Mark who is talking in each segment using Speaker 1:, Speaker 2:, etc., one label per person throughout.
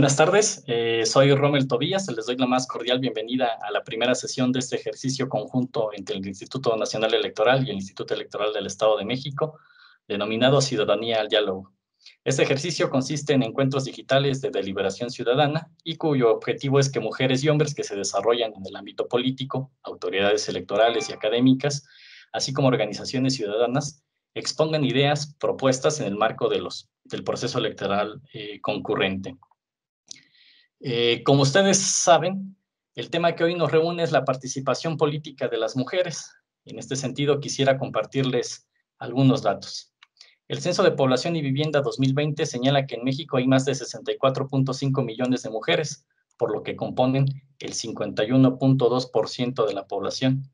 Speaker 1: Buenas tardes, soy Rommel Tobías, les doy la más cordial bienvenida a la primera sesión de este ejercicio conjunto entre el Instituto Nacional Electoral y el Instituto Electoral del Estado de México, denominado Ciudadanía al Diálogo. Este ejercicio consiste en encuentros digitales de deliberación ciudadana y cuyo objetivo es que mujeres y hombres que se desarrollan en el ámbito político, autoridades electorales y académicas, así como organizaciones ciudadanas, expongan ideas, propuestas en el marco del proceso electoral concurrente. Como ustedes saben, el tema que hoy nos reúne es la participación política de las mujeres. En este sentido, quisiera compartirles algunos datos. El Censo de Población y Vivienda 2020 señala que en México hay más de 64.5 millones de mujeres, por lo que componen el 51.2% de la población.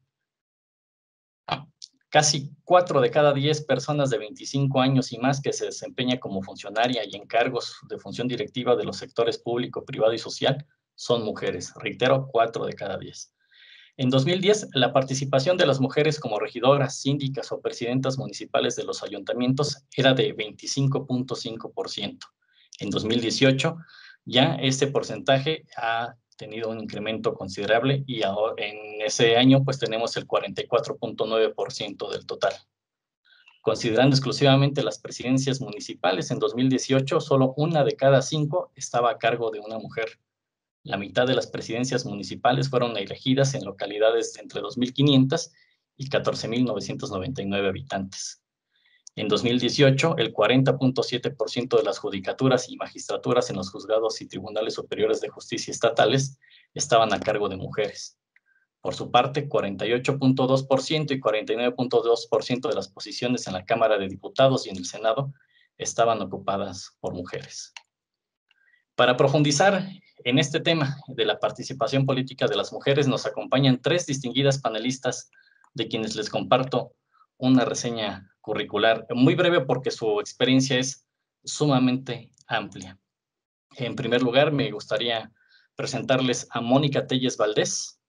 Speaker 1: Casi 4 de cada 10 personas de 25 años y más que se desempeña como funcionaria y en cargos de función directiva de los sectores público, privado y social son mujeres. Reitero, 4 de cada 10. En 2010, la participación de las mujeres como regidoras, síndicas o presidentas municipales de los ayuntamientos era de 25.5%. En 2018, ya este porcentaje ha tenido un incremento considerable y ahora, en ese año pues tenemos el 44.9% del total. Considerando exclusivamente las presidencias municipales, en 2018 solo 1 de cada 5 estaba a cargo de una mujer. La mitad de las presidencias municipales fueron elegidas en localidades de entre 2.500 y 14.999 habitantes. En 2018, el 40.7% de las judicaturas y magistraturas en los juzgados y tribunales superiores de justicia estatales estaban a cargo de mujeres. Por su parte, 48.2% y 49.2% de las posiciones en la Cámara de Diputados y en el Senado estaban ocupadas por mujeres. Para profundizar en este tema de la participación política de las mujeres, nos acompañan 3 distinguidas panelistas de quienes les comparto una reseña curricular muy breve porque su experiencia es sumamente amplia. En primer lugar, me gustaría presentarles a Mónica Telles Valdés.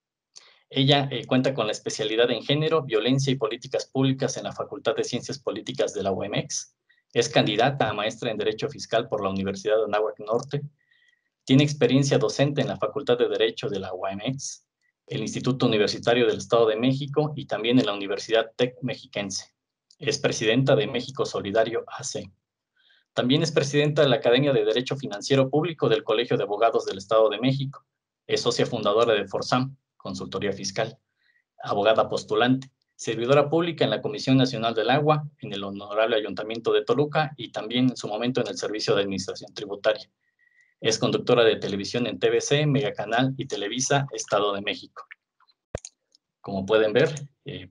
Speaker 1: Ella cuenta con la especialidad en Género, Violencia y Políticas Públicas en la Facultad de Ciencias Políticas de la UMX. Es candidata a maestra en Derecho Fiscal por la Universidad de Anáhuac Norte. Tiene experiencia docente en la Facultad de Derecho de la UAMX, el Instituto Universitario del Estado de México y también en la Universidad TEC Mexiquense. Es presidenta de México Solidario AC. También es presidenta de la Academia de Derecho Financiero Público del Colegio de Abogados del Estado de México. Es socia fundadora de Forsam, Consultoría Fiscal, abogada postulante, servidora pública en la Comisión Nacional del Agua, en el Honorable Ayuntamiento de Toluca y también en su momento en el Servicio de Administración Tributaria. Es conductora de televisión en TVC, Megacanal y Televisa, Estado de México. Como pueden ver,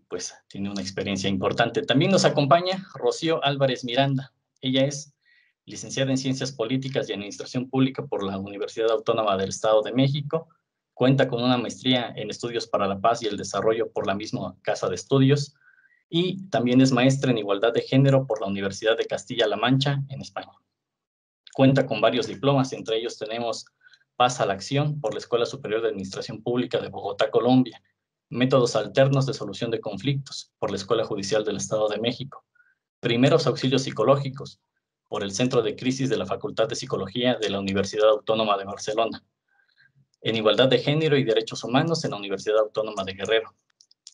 Speaker 1: pues tiene una experiencia importante. También nos acompaña Rocío Álvarez Miranda. Ella es licenciada en Ciencias Políticas y Administración Pública por la Universidad Autónoma del Estado de México. Cuenta con una maestría en Estudios para la Paz y el Desarrollo por la misma Casa de Estudios. Y también es maestra en Igualdad de Género por la Universidad de Castilla-La Mancha, en España. Cuenta con varios diplomas, entre ellos tenemos Paz a la Acción por la Escuela Superior de Administración Pública de Bogotá, Colombia, Métodos Alternos de Solución de Conflictos por la Escuela Judicial del Estado de México, Primeros Auxilios Psicológicos por el Centro de Crisis de la Facultad de Psicología de la Universidad Autónoma de Barcelona, en Igualdad de Género y Derechos Humanos en la Universidad Autónoma de Guerrero.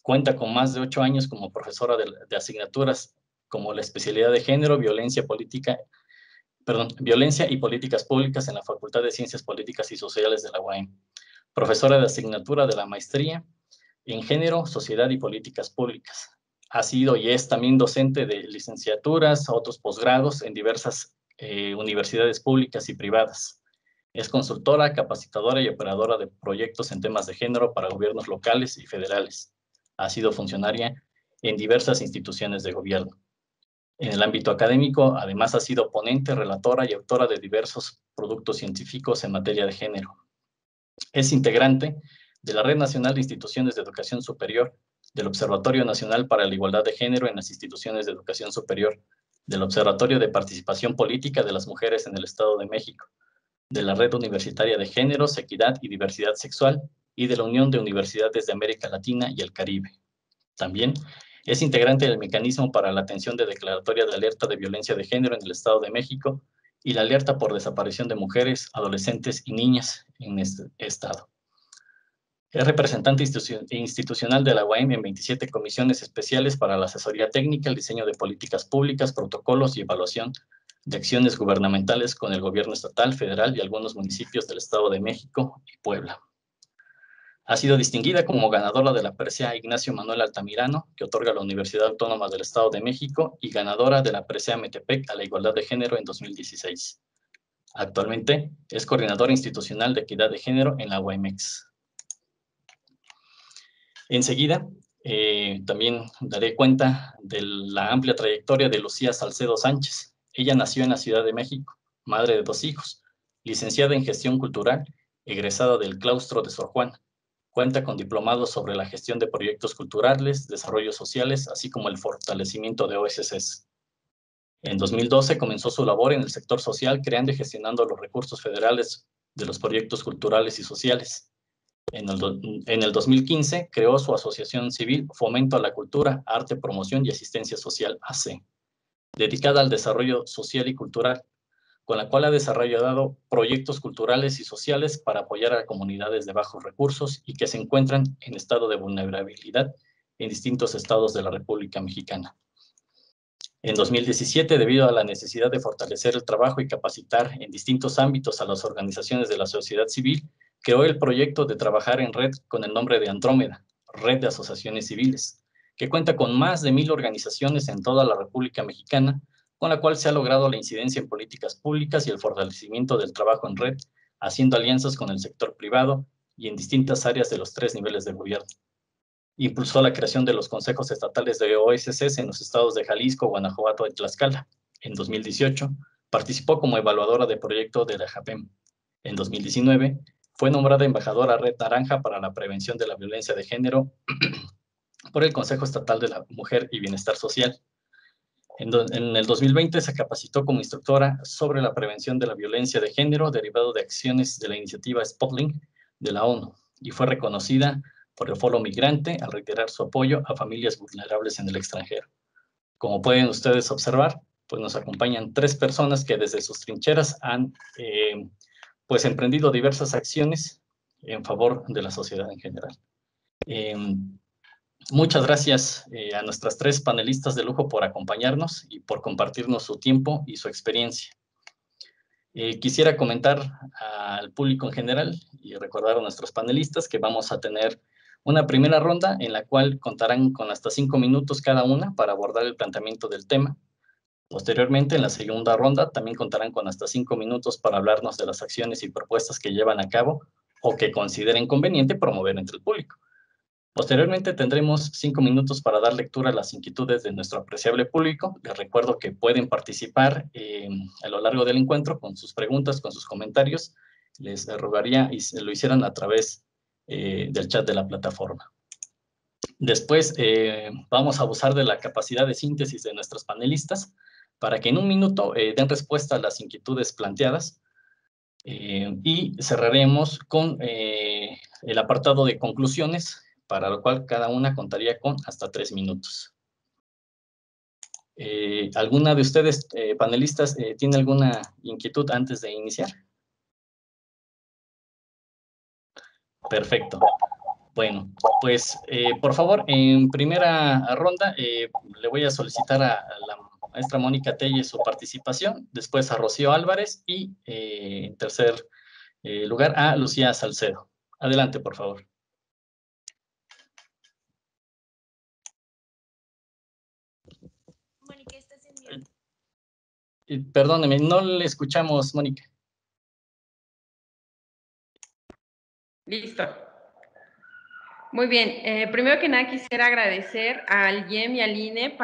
Speaker 1: Cuenta con más de 8 años como profesora de asignaturas como la especialidad de Género, Violencia y Políticas Públicas en la Facultad de Ciencias Políticas y Sociales de la UAM. Profesora de asignatura de la maestría en Género, Sociedad y Políticas Públicas. Ha sido y es también docente de licenciaturas, otros posgrados en diversas universidades públicas y privadas. Es consultora, capacitadora y operadora de proyectos en temas de género para gobiernos locales y federales. Ha sido funcionaria en diversas instituciones de gobierno. En el ámbito académico, además ha sido ponente, relatora y autora de diversos productos científicos en materia de género. Es integrante de la Red Nacional de Instituciones de Educación Superior, del Observatorio Nacional para la Igualdad de Género en las Instituciones de Educación Superior, del Observatorio de Participación Política de las Mujeres en el Estado de México, de la Red Universitaria de Géneros, Equidad y Diversidad Sexual y de la Unión de Universidades de América Latina y el Caribe. También es integrante del Mecanismo para la Atención de Declaratoria de Alerta de Violencia de Género en el Estado de México y la alerta por desaparición de mujeres, adolescentes y niñas en este estado. Es representante institucional de la UAM en 27 comisiones especiales para la asesoría técnica, el diseño de políticas públicas, protocolos y evaluación de acciones gubernamentales con el gobierno estatal, federal y algunos municipios del Estado de México y Puebla. Ha sido distinguida como ganadora de la presea Ignacio Manuel Altamirano, que otorga la Universidad Autónoma del Estado de México, y ganadora de la presea Metepec a la igualdad de género en 2016. Actualmente es coordinadora institucional de equidad de género en la UAMEX. Enseguida, también daré cuenta de la amplia trayectoria de Lucía Salcedo Sánchez. Ella nació en la Ciudad de México, madre de 2 hijos, licenciada en gestión cultural, egresada del claustro de Sor Juana. Cuenta con diplomados sobre la gestión de proyectos culturales, desarrollos sociales, así como el fortalecimiento de OSCs. En 2012 comenzó su labor en el sector social, creando y gestionando los recursos federales de los proyectos culturales y sociales. En el 2015 creó su asociación civil Fomento a la Cultura, Arte, Promoción y Asistencia Social AC, dedicada al desarrollo social y cultural, con la cual ha desarrollado proyectos culturales y sociales para apoyar a comunidades de bajos recursos y que se encuentran en estado de vulnerabilidad en distintos estados de la República Mexicana. En 2017, debido a la necesidad de fortalecer el trabajo y capacitar en distintos ámbitos a las organizaciones de la sociedad civil, creó el proyecto de trabajar en red con el nombre de Andrómeda, Red de Asociaciones Civiles, que cuenta con más de 1,000 organizaciones en toda la República Mexicana, con la cual se ha logrado la incidencia en políticas públicas y el fortalecimiento del trabajo en red, haciendo alianzas con el sector privado y en distintas áreas de los 3 niveles de gobierno. Impulsó la creación de los consejos estatales de OSCs en los estados de Jalisco, Guanajuato y Tlaxcala. En 2018, participó como evaluadora de proyecto de la JAPEM. En 2019, fue nombrada embajadora Red Naranja para la prevención de la violencia de género por el Consejo Estatal de la Mujer y Bienestar Social. En el 2020 se capacitó como instructora sobre la prevención de la violencia de género derivado de acciones de la iniciativa Spotling de la ONU y fue reconocida por el Foro Migrante al reiterar su apoyo a familias vulnerables en el extranjero. Como pueden ustedes observar, pues nos acompañan 3 personas que desde sus trincheras han pues emprendido diversas acciones en favor de la sociedad en general. Muchas gracias a nuestras 3 panelistas de lujo por acompañarnos y por compartirnos su tiempo y su experiencia. Quisiera comentar al público en general y recordar a nuestros panelistas que vamos a tener una primera ronda en la cual contarán con hasta 5 minutos cada una para abordar el planteamiento del tema. Posteriormente, en la segunda ronda, también contarán con hasta 5 minutos para hablarnos de las acciones y propuestas que llevan a cabo o que consideren conveniente promover entre el público. Posteriormente tendremos 5 minutos para dar lectura a las inquietudes de nuestro apreciable público. Les recuerdo que pueden participar a lo largo del encuentro con sus preguntas, con sus comentarios. Les rogaría y lo hicieran a través del chat de la plataforma. Después vamos a abusar de la capacidad de síntesis de nuestros panelistas para que en un minuto den respuesta a las inquietudes planteadas y cerraremos con el apartado de conclusiones, para lo cual cada una contaría con hasta 3 minutos. ¿Alguna de ustedes, panelistas, tiene alguna inquietud antes de iniciar? Perfecto. Bueno, pues por favor, en primera ronda le voy a solicitar a la maestra Mónica Telles su participación, después a Rocío Álvarez y en tercer lugar a Lucía Salcedo. Adelante, por favor.
Speaker 2: Mónica, estás en mute.
Speaker 1: Perdóneme, no le escuchamos, Mónica.
Speaker 3: Listo. Muy bien. Primero que nada quisiera agradecer al IEM y al INE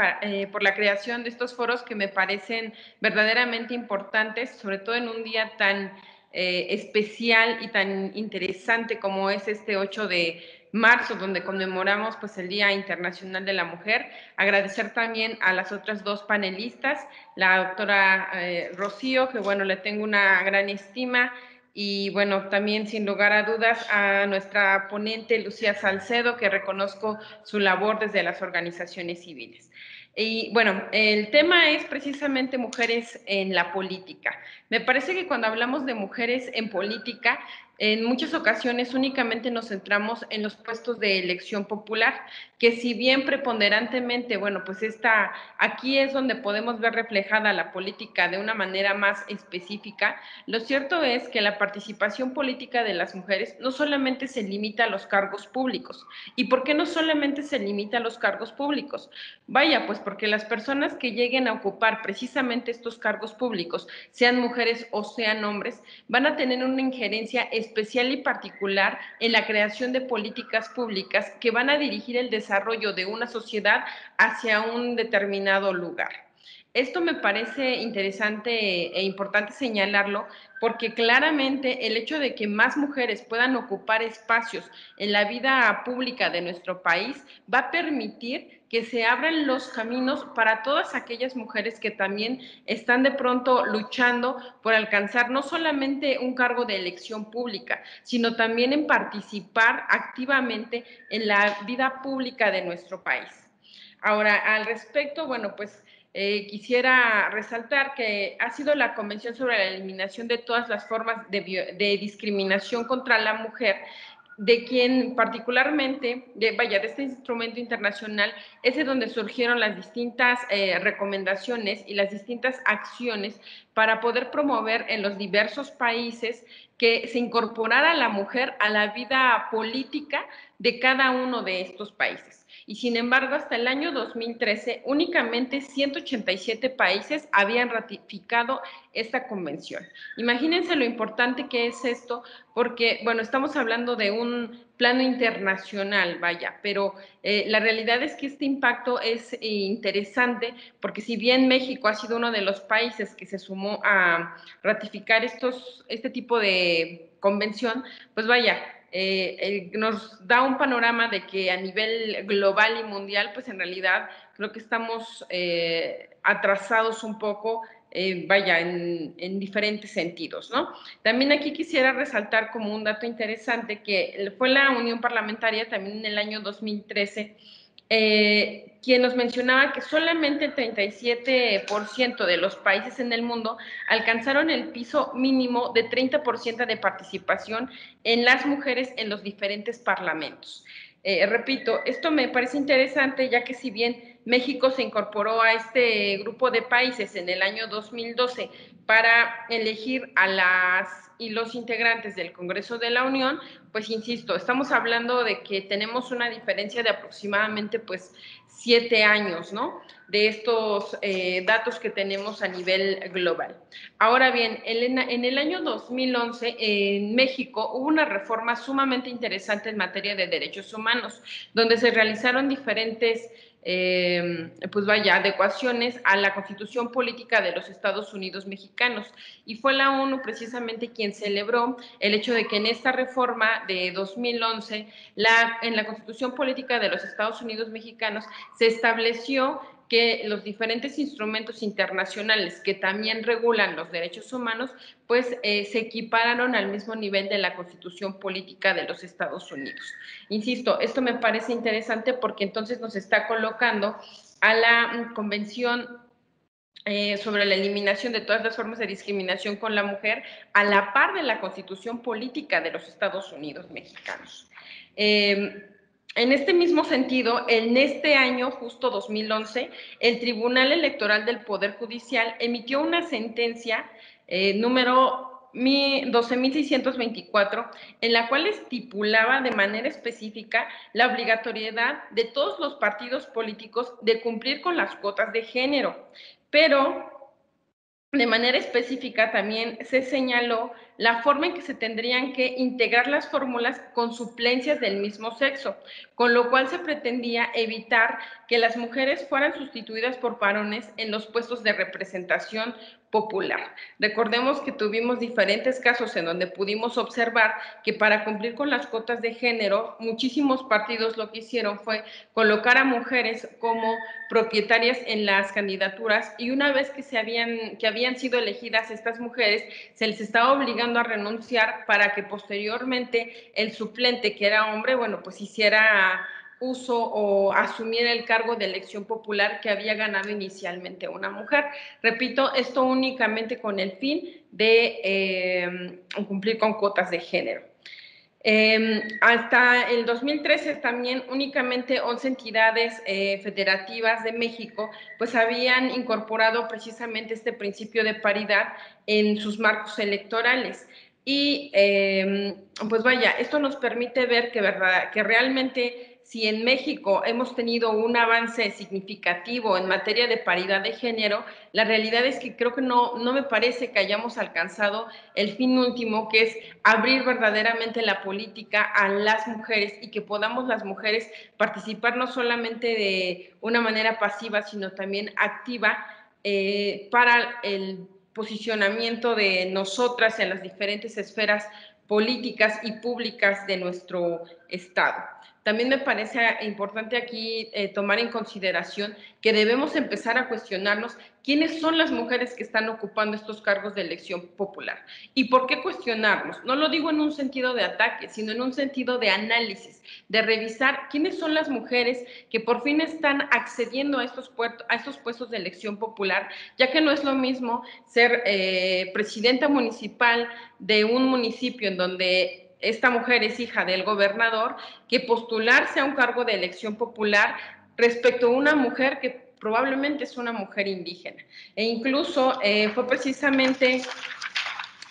Speaker 3: por la creación de estos foros que me parecen verdaderamente importantes, sobre todo en un día tan especial y tan interesante como es este 8 de marzo, donde conmemoramos pues el Día Internacional de la Mujer. Agradecer también a las otras 2 panelistas, la doctora Rocío, que bueno, le tengo una gran estima, y bueno, también sin lugar a dudas a nuestra ponente Lucía Salcedo, que reconozco su labor desde las organizaciones civiles. Y bueno, el tema es precisamente mujeres en la política. Me parece que cuando hablamos de mujeres en política, en muchas ocasiones únicamente nos centramos en los puestos de elección popular, que si bien preponderantemente, bueno, pues aquí es donde podemos ver reflejada la política de una manera más específica. Lo cierto es que la participación política de las mujeres no solamente se limita a los cargos públicos. ¿Y por qué no solamente se limita a los cargos públicos? Vaya, pues porque las personas que lleguen a ocupar precisamente estos cargos públicos, sean mujeres o sean hombres, van a tener una injerencia especial y particular en la creación de políticas públicas que van a dirigir el desarrollo de una sociedad hacia un determinado lugar. Esto me parece interesante e importante señalarlo porque claramente el hecho de que más mujeres puedan ocupar espacios en la vida pública de nuestro país va a permitir que se abran los caminos para todas aquellas mujeres que también están de pronto luchando por alcanzar no solamente un cargo de elección pública, sino también en participar activamente en la vida pública de nuestro país. Ahora, al respecto, bueno, pues quisiera resaltar que ha sido la Convención sobre la Eliminación de todas las formas de discriminación contra la mujer, de quien particularmente, de este instrumento internacional, es de donde surgieron las distintas recomendaciones y las distintas acciones para poder promover en los diversos países que se incorporara la mujer a la vida política de cada uno de estos países. Y sin embargo, hasta el año 2013, únicamente 187 países habían ratificado esta convención. Imagínense lo importante que es esto, porque, bueno, estamos hablando de un plano internacional, vaya, pero la realidad es que este impacto es interesante, porque si bien México ha sido uno de los países que se sumó a ratificar este tipo de convención, pues vaya, nos da un panorama de que a nivel global y mundial, pues en realidad creo que estamos atrasados un poco, vaya, en diferentes sentidos, ¿no? También aquí quisiera resaltar como un dato interesante que fue la Unión Parlamentaria también en el año 2013, quien nos mencionaba que solamente el 37% de los países en el mundo alcanzaron el piso mínimo de 30% de participación en las mujeres en los diferentes parlamentos. Repito, esto me parece interesante ya que si bien México se incorporó a este grupo de países en el año 2012 para elegir a las y los integrantes del Congreso de la Unión, pues insisto, estamos hablando de que tenemos una diferencia de aproximadamente pues 7 años, ¿no? De estos datos que tenemos a nivel global. Ahora bien, en el año 2011 en México hubo una reforma sumamente interesante en materia de derechos humanos, donde se realizaron diferentes pues vaya, adecuaciones a la Constitución Política de los Estados Unidos Mexicanos. Y fue la ONU precisamente quien celebró el hecho de que en esta reforma de 2011, en la Constitución Política de los Estados Unidos Mexicanos, se estableció que los diferentes instrumentos internacionales que también regulan los derechos humanos, pues se equipararon al mismo nivel de la Constitución Política de los Estados Unidos. Insisto, esto me parece interesante porque entonces nos está colocando a la Convención sobre la eliminación de todas las formas de discriminación con la mujer a la par de la Constitución Política de los Estados Unidos Mexicanos. En este mismo sentido, en este año, justo 2011, el Tribunal Electoral del Poder Judicial emitió una sentencia número 12.624, en la cual estipulaba de manera específica la obligatoriedad de todos los partidos políticos de cumplir con las cuotas de género, pero de manera específica también se señaló la forma en que se tendrían que integrar las fórmulas con suplencias del mismo sexo, con lo cual se pretendía evitar que las mujeres fueran sustituidas por varones en los puestos de representación popular. Recordemos que tuvimos diferentes casos en donde pudimos observar que para cumplir con las cuotas de género, muchísimos partidos lo que hicieron fue colocar a mujeres como propietarias en las candidaturas y una vez que habían sido elegidas estas mujeres, se les estaba obligando obligando a renunciar para que posteriormente el suplente, que era hombre, bueno, pues hiciera uso o asumiera el cargo de elección popular que había ganado inicialmente una mujer. Repito, esto únicamente con el fin de cumplir con cuotas de género. Hasta el 2013 también únicamente 11 entidades federativas de México pues habían incorporado precisamente este principio de paridad en sus marcos electorales. Y pues vaya, esto nos permite ver que realmente si en México hemos tenido un avance significativo en materia de paridad de género, la realidad es que creo que no me parece que hayamos alcanzado el fin último, que es abrir verdaderamente la política a las mujeres y que podamos las mujeres participar no solamente de una manera pasiva, sino también activa para el posicionamiento de nosotras en las diferentes esferas políticas y públicas de nuestro Estado. También me parece importante aquí tomar en consideración que debemos empezar a cuestionarnos quiénes son las mujeres que están ocupando estos cargos de elección popular. ¿Y por qué cuestionarnos? No lo digo en un sentido de ataque, sino en un sentido de análisis, de revisar quiénes son las mujeres que por fin están accediendo a estos puestos de elección popular, ya que no es lo mismo ser presidenta municipal de un municipio en donde esta mujer es hija del gobernador, que postularse a un cargo de elección popular respecto a una mujer que probablemente es una mujer indígena. E incluso fue precisamente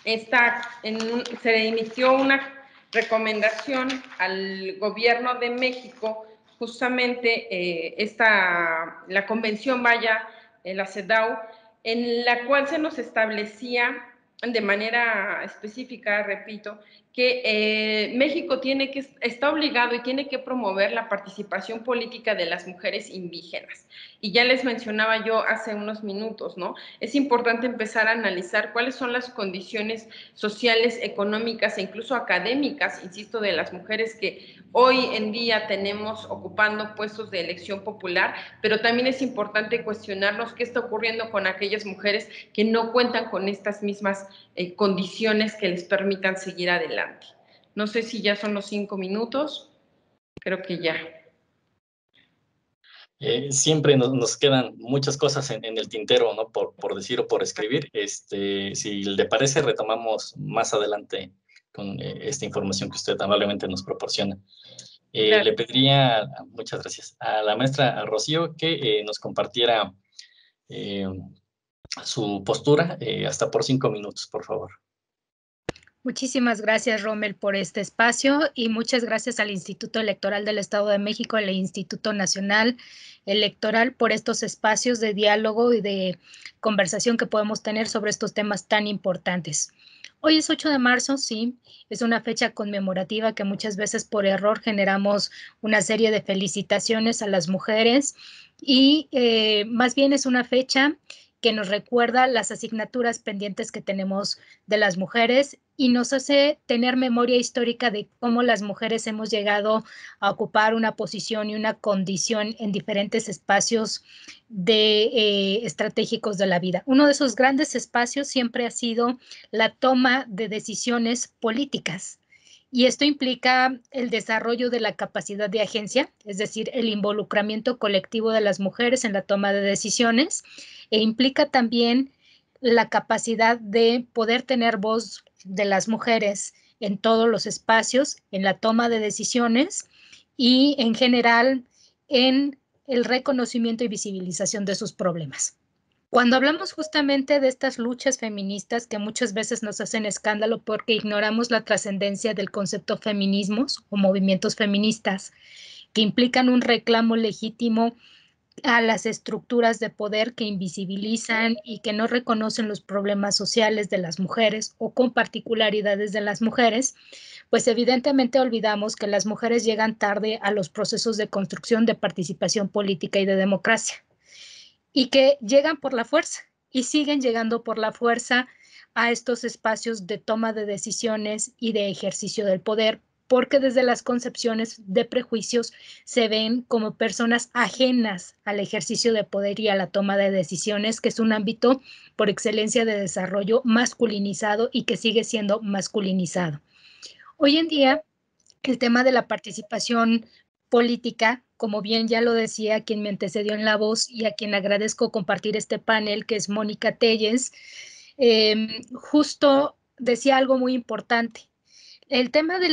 Speaker 3: se emitió una recomendación al gobierno de México, justamente la convención la CEDAW, en la cual se nos establecía de manera específica, repito, que México está obligado y tiene que promover la participación política de las mujeres indígenas. Y ya les mencionaba yo hace unos minutos, ¿no? Es importante empezar a analizar cuáles son las condiciones sociales, económicas e incluso académicas, insisto, de las mujeres que hoy en día tenemos ocupando puestos de elección popular, pero también es importante cuestionarnos qué está ocurriendo con aquellas mujeres que no cuentan con estas mismas condiciones que les permitan seguir adelante. No sé si ya son los 5 minutos, creo que ya.
Speaker 1: Siempre nos quedan muchas cosas en el tintero, ¿no? Por decir o por escribir. Si le parece, retomamos más adelante con esta información que usted amablemente nos proporciona. Le pediría, muchas gracias, a la maestra Rocío que nos compartiera su postura hasta por 5 minutos, por favor.
Speaker 2: Muchísimas gracias, Rommel, por este espacio y muchas gracias al Instituto Electoral del Estado de México, al Instituto Nacional Electoral, por estos espacios de diálogo y de conversación que podemos tener sobre estos temas tan importantes. Hoy es 8 de marzo, sí, es una fecha conmemorativa que muchas veces por error generamos una serie de felicitaciones a las mujeres y más bien es una fecha que nos recuerda las asignaturas pendientes que tenemos de las mujeres y nos hace tener memoria histórica de cómo las mujeres hemos llegado a ocupar una posición y una condición en diferentes espacios estratégicos de la vida. Uno de esos grandes espacios siempre ha sido la toma de decisiones políticas. Y esto implica el desarrollo de la capacidad de agencia, es decir, el involucramiento colectivo de las mujeres en la toma de decisiones, e implica también la capacidad de poder tener voz de las mujeres en todos los espacios, en la toma de decisiones y en general en el reconocimiento y visibilización de sus problemas. Cuando hablamos justamente de estas luchas feministas que muchas veces nos hacen escándalo porque ignoramos la trascendencia del concepto feminismos o movimientos feministas que implican un reclamo legítimo a las estructuras de poder que invisibilizan y que no reconocen los problemas sociales de las mujeres o con particularidades de las mujeres, pues evidentemente olvidamos que las mujeres llegan tarde a los procesos de construcción de participación política y de democracia y que llegan por la fuerza y siguen llegando por la fuerza a estos espacios de toma de decisiones y de ejercicio del poder porque desde las concepciones de prejuicios se ven como personas ajenas al ejercicio de poder y a la toma de decisiones, que es un ámbito por excelencia de desarrollo masculinizado y que sigue siendo masculinizado. Hoy en día, el tema de la participación política, como bien ya lo decía quien me antecedió en la voz y a quien agradezco compartir este panel, que es Mónica Telles, justo decía algo muy importante. El tema de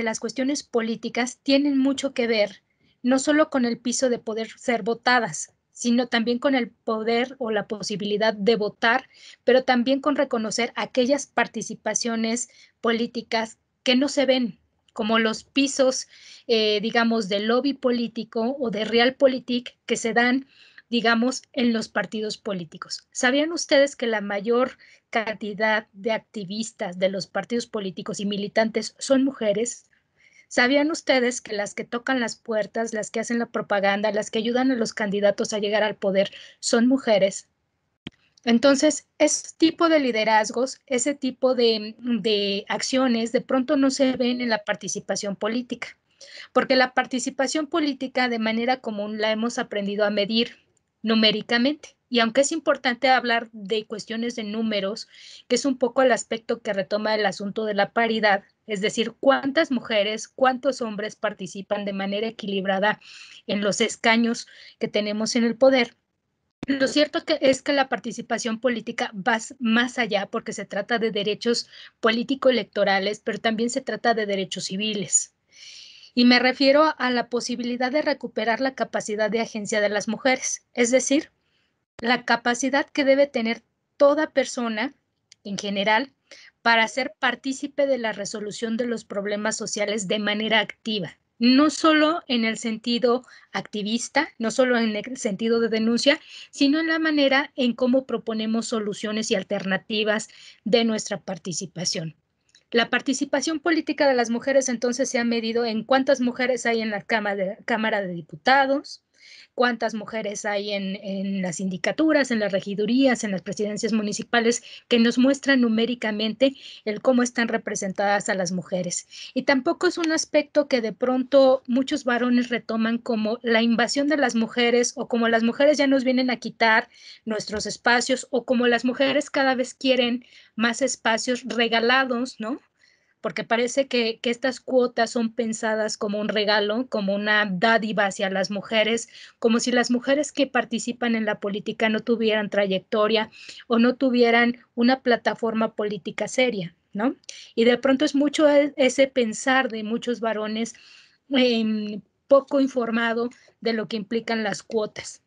Speaker 2: las cuestiones políticas tienen mucho que ver, no solo con el piso de poder ser votadas, sino también con el poder o la posibilidad de votar, pero también con reconocer aquellas participaciones políticas que no se ven, como los pisos, digamos, de lobby político o de realpolitik que se dan, digamos, en los partidos políticos. ¿Sabían ustedes que la mayor cantidad de activistas de los partidos políticos y militantes son mujeres? ¿Sabían ustedes que las que tocan las puertas, las que hacen la propaganda, las que ayudan a los candidatos a llegar al poder son mujeres? Entonces, ese tipo de liderazgos, ese tipo de acciones de pronto no se ven en la participación política, porque la participación política de manera común la hemos aprendido a medir numéricamente. Y aunque es importante hablar de cuestiones de números, que es un poco el aspecto que retoma el asunto de la paridad, es decir, cuántas mujeres, cuántos hombres participan de manera equilibrada en los escaños que tenemos en el poder. Lo cierto es que la participación política va más allá porque se trata de derechos político-electorales, pero también se trata de derechos civiles. Y me refiero a la posibilidad de recuperar la capacidad de agencia de las mujeres, es decir, la capacidad que debe tener toda persona en general para ser partícipe de la resolución de los problemas sociales de manera activa, no solo en el sentido activista, no solo en el sentido de denuncia, sino en la manera en cómo proponemos soluciones y alternativas de nuestra participación. La participación política de las mujeres entonces se ha medido en cuántas mujeres hay en la Cámara de Diputados, cuántas mujeres hay en las sindicaturas, en las regidurías, en las presidencias municipales, que nos muestran numéricamente el cómo están representadas a las mujeres. Y tampoco es un aspecto que de pronto muchos varones retoman como la invasión de las mujeres o como las mujeres ya nos vienen a quitar nuestros espacios o como las mujeres cada vez quieren más espacios regalados, ¿no? Porque parece que estas cuotas son pensadas como un regalo, como una dádiva hacia las mujeres, como si las mujeres que participan en la política no tuvieran trayectoria o no tuvieran una plataforma política seria, ¿no? Y de pronto es mucho ese pensar de muchos varones poco informado de lo que implican las cuotas.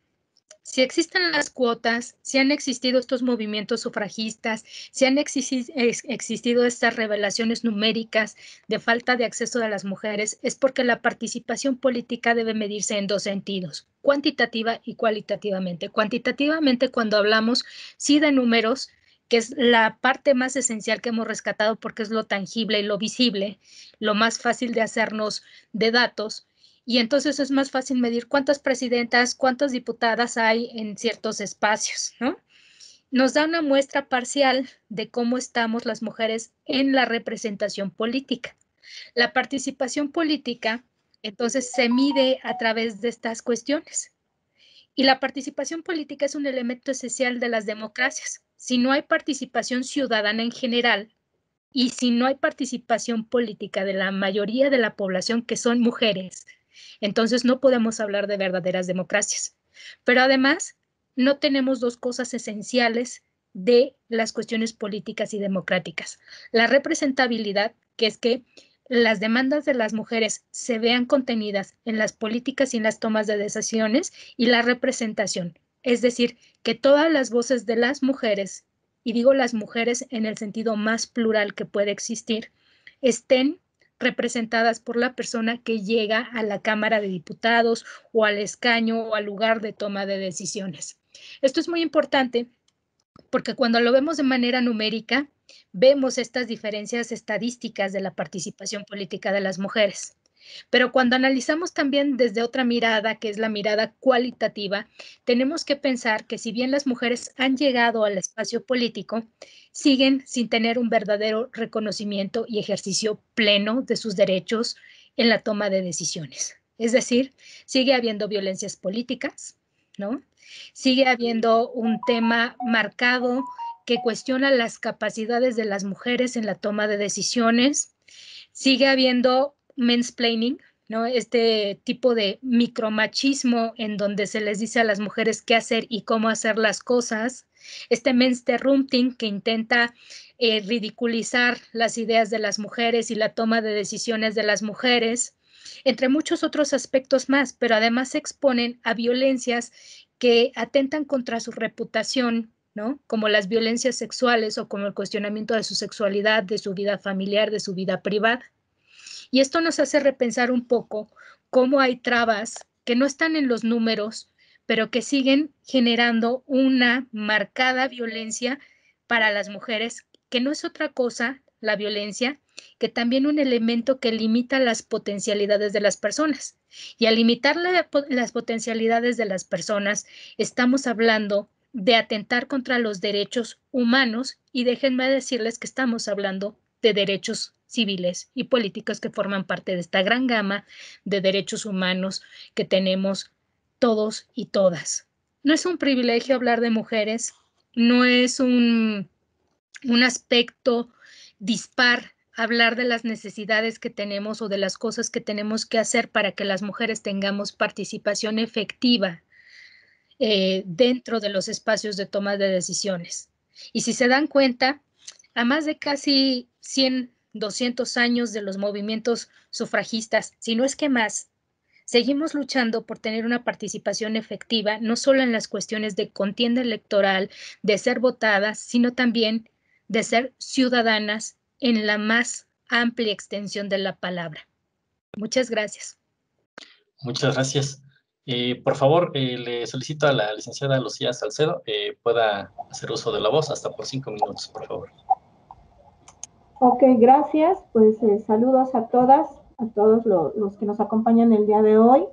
Speaker 2: Si existen las cuotas, si han existido estos movimientos sufragistas, si han existido estas revelaciones numéricas de falta de acceso de las mujeres, es porque la participación política debe medirse en dos sentidos, cuantitativa y cualitativamente. Cuantitativamente, cuando hablamos, sí, de números, que es la parte más esencial que hemos rescatado porque es lo tangible y lo visible, lo más fácil de hacernos de datos. Y entonces es más fácil medir cuántas presidentas, cuántas diputadas hay en ciertos espacios, ¿no? Nos da una muestra parcial de cómo estamos las mujeres en la representación política. La participación política, entonces, se mide a través de estas cuestiones. Y la participación política es un elemento esencial de las democracias. Si no hay participación ciudadana en general, y si no hay participación política de la mayoría de la población, que son mujeres, entonces no podemos hablar de verdaderas democracias. Pero además, no tenemos dos cosas esenciales de las cuestiones políticas y democráticas. La representabilidad, que es que las demandas de las mujeres se vean contenidas en las políticas y en las tomas de decisiones, y la representación, es decir, que todas las voces de las mujeres, y digo las mujeres en el sentido más plural que puede existir, estén representadas por la persona que llega a la Cámara de Diputados o al escaño o al lugar de toma de decisiones. Esto es muy importante porque cuando lo vemos de manera numérica, vemos estas diferencias estadísticas de la participación política de las mujeres. Pero cuando analizamos también desde otra mirada, que es la mirada cualitativa, tenemos que pensar que si bien las mujeres han llegado al espacio político, siguen sin tener un verdadero reconocimiento y ejercicio pleno de sus derechos en la toma de decisiones. Es decir, sigue habiendo violencias políticas, ¿no? Sigue habiendo un tema marcado que cuestiona las capacidades de las mujeres en la toma de decisiones. Sigue habiendo mansplaining, ¿no? Este tipo de micromachismo en donde se les dice a las mujeres qué hacer y cómo hacer las cosas. Este mensterrumting que intenta ridiculizar las ideas de las mujeres y la toma de decisiones de las mujeres, entre muchos otros aspectos más, pero además se exponen a violencias que atentan contra su reputación, ¿no? Como las violencias sexuales o como el cuestionamiento de su sexualidad, de su vida familiar, de su vida privada. Y esto nos hace repensar un poco cómo hay trabas que no están en los números, pero que siguen generando una marcada violencia para las mujeres, que no es otra cosa, la violencia, que también un elemento que limita las potencialidades de las personas. Y al limitar las potencialidades de las personas, estamos hablando de atentar contra los derechos humanos y déjenme decirles que estamos hablando de derechos civiles y políticos que forman parte de esta gran gama de derechos humanos que tenemos todos y todas. No es un privilegio hablar de mujeres, no es un aspecto dispar hablar de las necesidades que tenemos o de las cosas que tenemos que hacer para que las mujeres tengamos participación efectiva dentro de los espacios de toma de decisiones. Y si se dan cuenta, a más de casi 100, 200 años de los movimientos sufragistas, si no es que más, seguimos luchando por tener una participación efectiva, no solo en las cuestiones de contienda electoral, de ser votadas, sino también de ser ciudadanas en la más amplia extensión de la palabra. Muchas gracias.
Speaker 1: Muchas gracias. Por favor, le solicito a la licenciada Lucía Salcedo pueda hacer uso de la voz hasta por 5 minutos, por favor.
Speaker 4: Ok, gracias. Pues saludos a todas, a todos los que nos acompañan el día de hoy.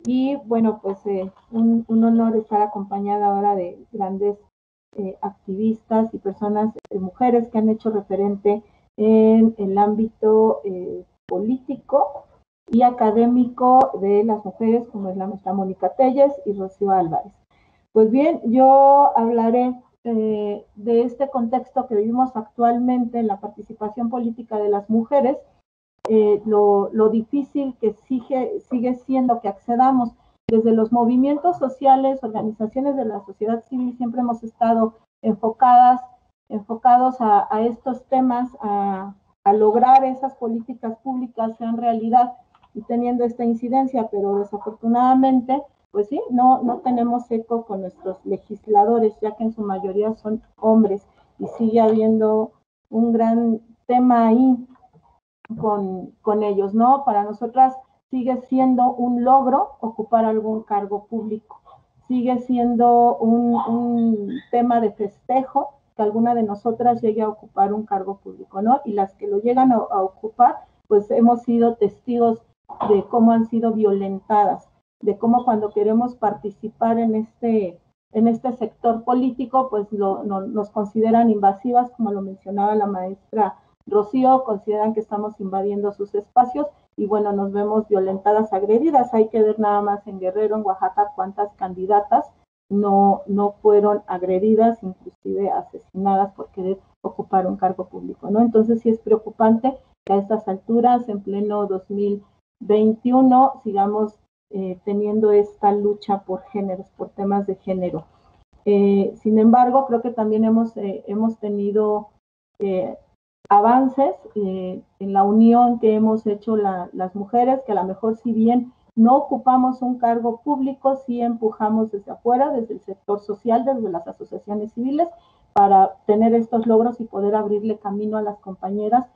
Speaker 4: Y bueno, pues un honor estar acompañada ahora de grandes activistas y personas, mujeres que han hecho referente en el ámbito político y académico de las mujeres, como es la maestra Mónica Telles y Rocío Álvarez. Pues bien, yo hablaré de este contexto que vivimos actualmente en la participación política de las mujeres, lo difícil que sigue siendo que accedamos. Desde los movimientos sociales, organizaciones de la sociedad civil, siempre hemos estado enfocados a estos temas, a lograr esas políticas públicas sean realidad y teniendo esta incidencia, pero desafortunadamente, pues sí, no tenemos eco con nuestros legisladores, ya que en su mayoría son hombres y sigue habiendo un gran tema ahí con ellos, ¿no? Para nosotras sigue siendo un logro ocupar algún cargo público, sigue siendo un tema de festejo que alguna de nosotras llegue a ocupar un cargo público, ¿no? Y las que lo llegan a ocupar, pues hemos sido testigos de cómo han sido violentadas, de cómo cuando queremos participar en este sector político, pues nos consideran invasivas, como lo mencionaba la maestra Rocío, consideran que estamos invadiendo sus espacios y bueno, nos vemos violentadas, agredidas. Hay que ver nada más en Guerrero, en Oaxaca, cuántas candidatas no fueron agredidas, inclusive asesinadas por querer ocupar un cargo público, ¿no? Entonces sí es preocupante que a estas alturas, en pleno 2021, sigamos teniendo esta lucha por géneros, por temas de género. Sin embargo, creo que también hemos tenido avances en la unión que hemos hecho las mujeres, que a lo mejor si bien no ocupamos un cargo público, sí empujamos desde afuera, desde el sector social, desde las asociaciones civiles, para tener estos logros y poder abrirle camino a las compañeras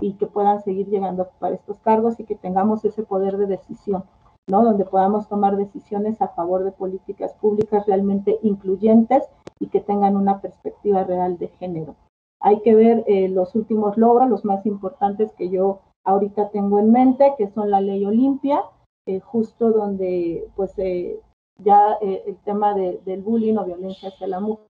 Speaker 4: y que puedan seguir llegando a ocupar estos cargos y que tengamos ese poder de decisión, ¿no? Donde podamos tomar decisiones a favor de políticas públicas realmente incluyentes y que tengan una perspectiva real de género. Hay que ver los últimos logros, los más importantes que yo ahorita tengo en mente, que son la Ley Olimpia, justo donde pues ya el tema del bullying o violencia hacia la mujer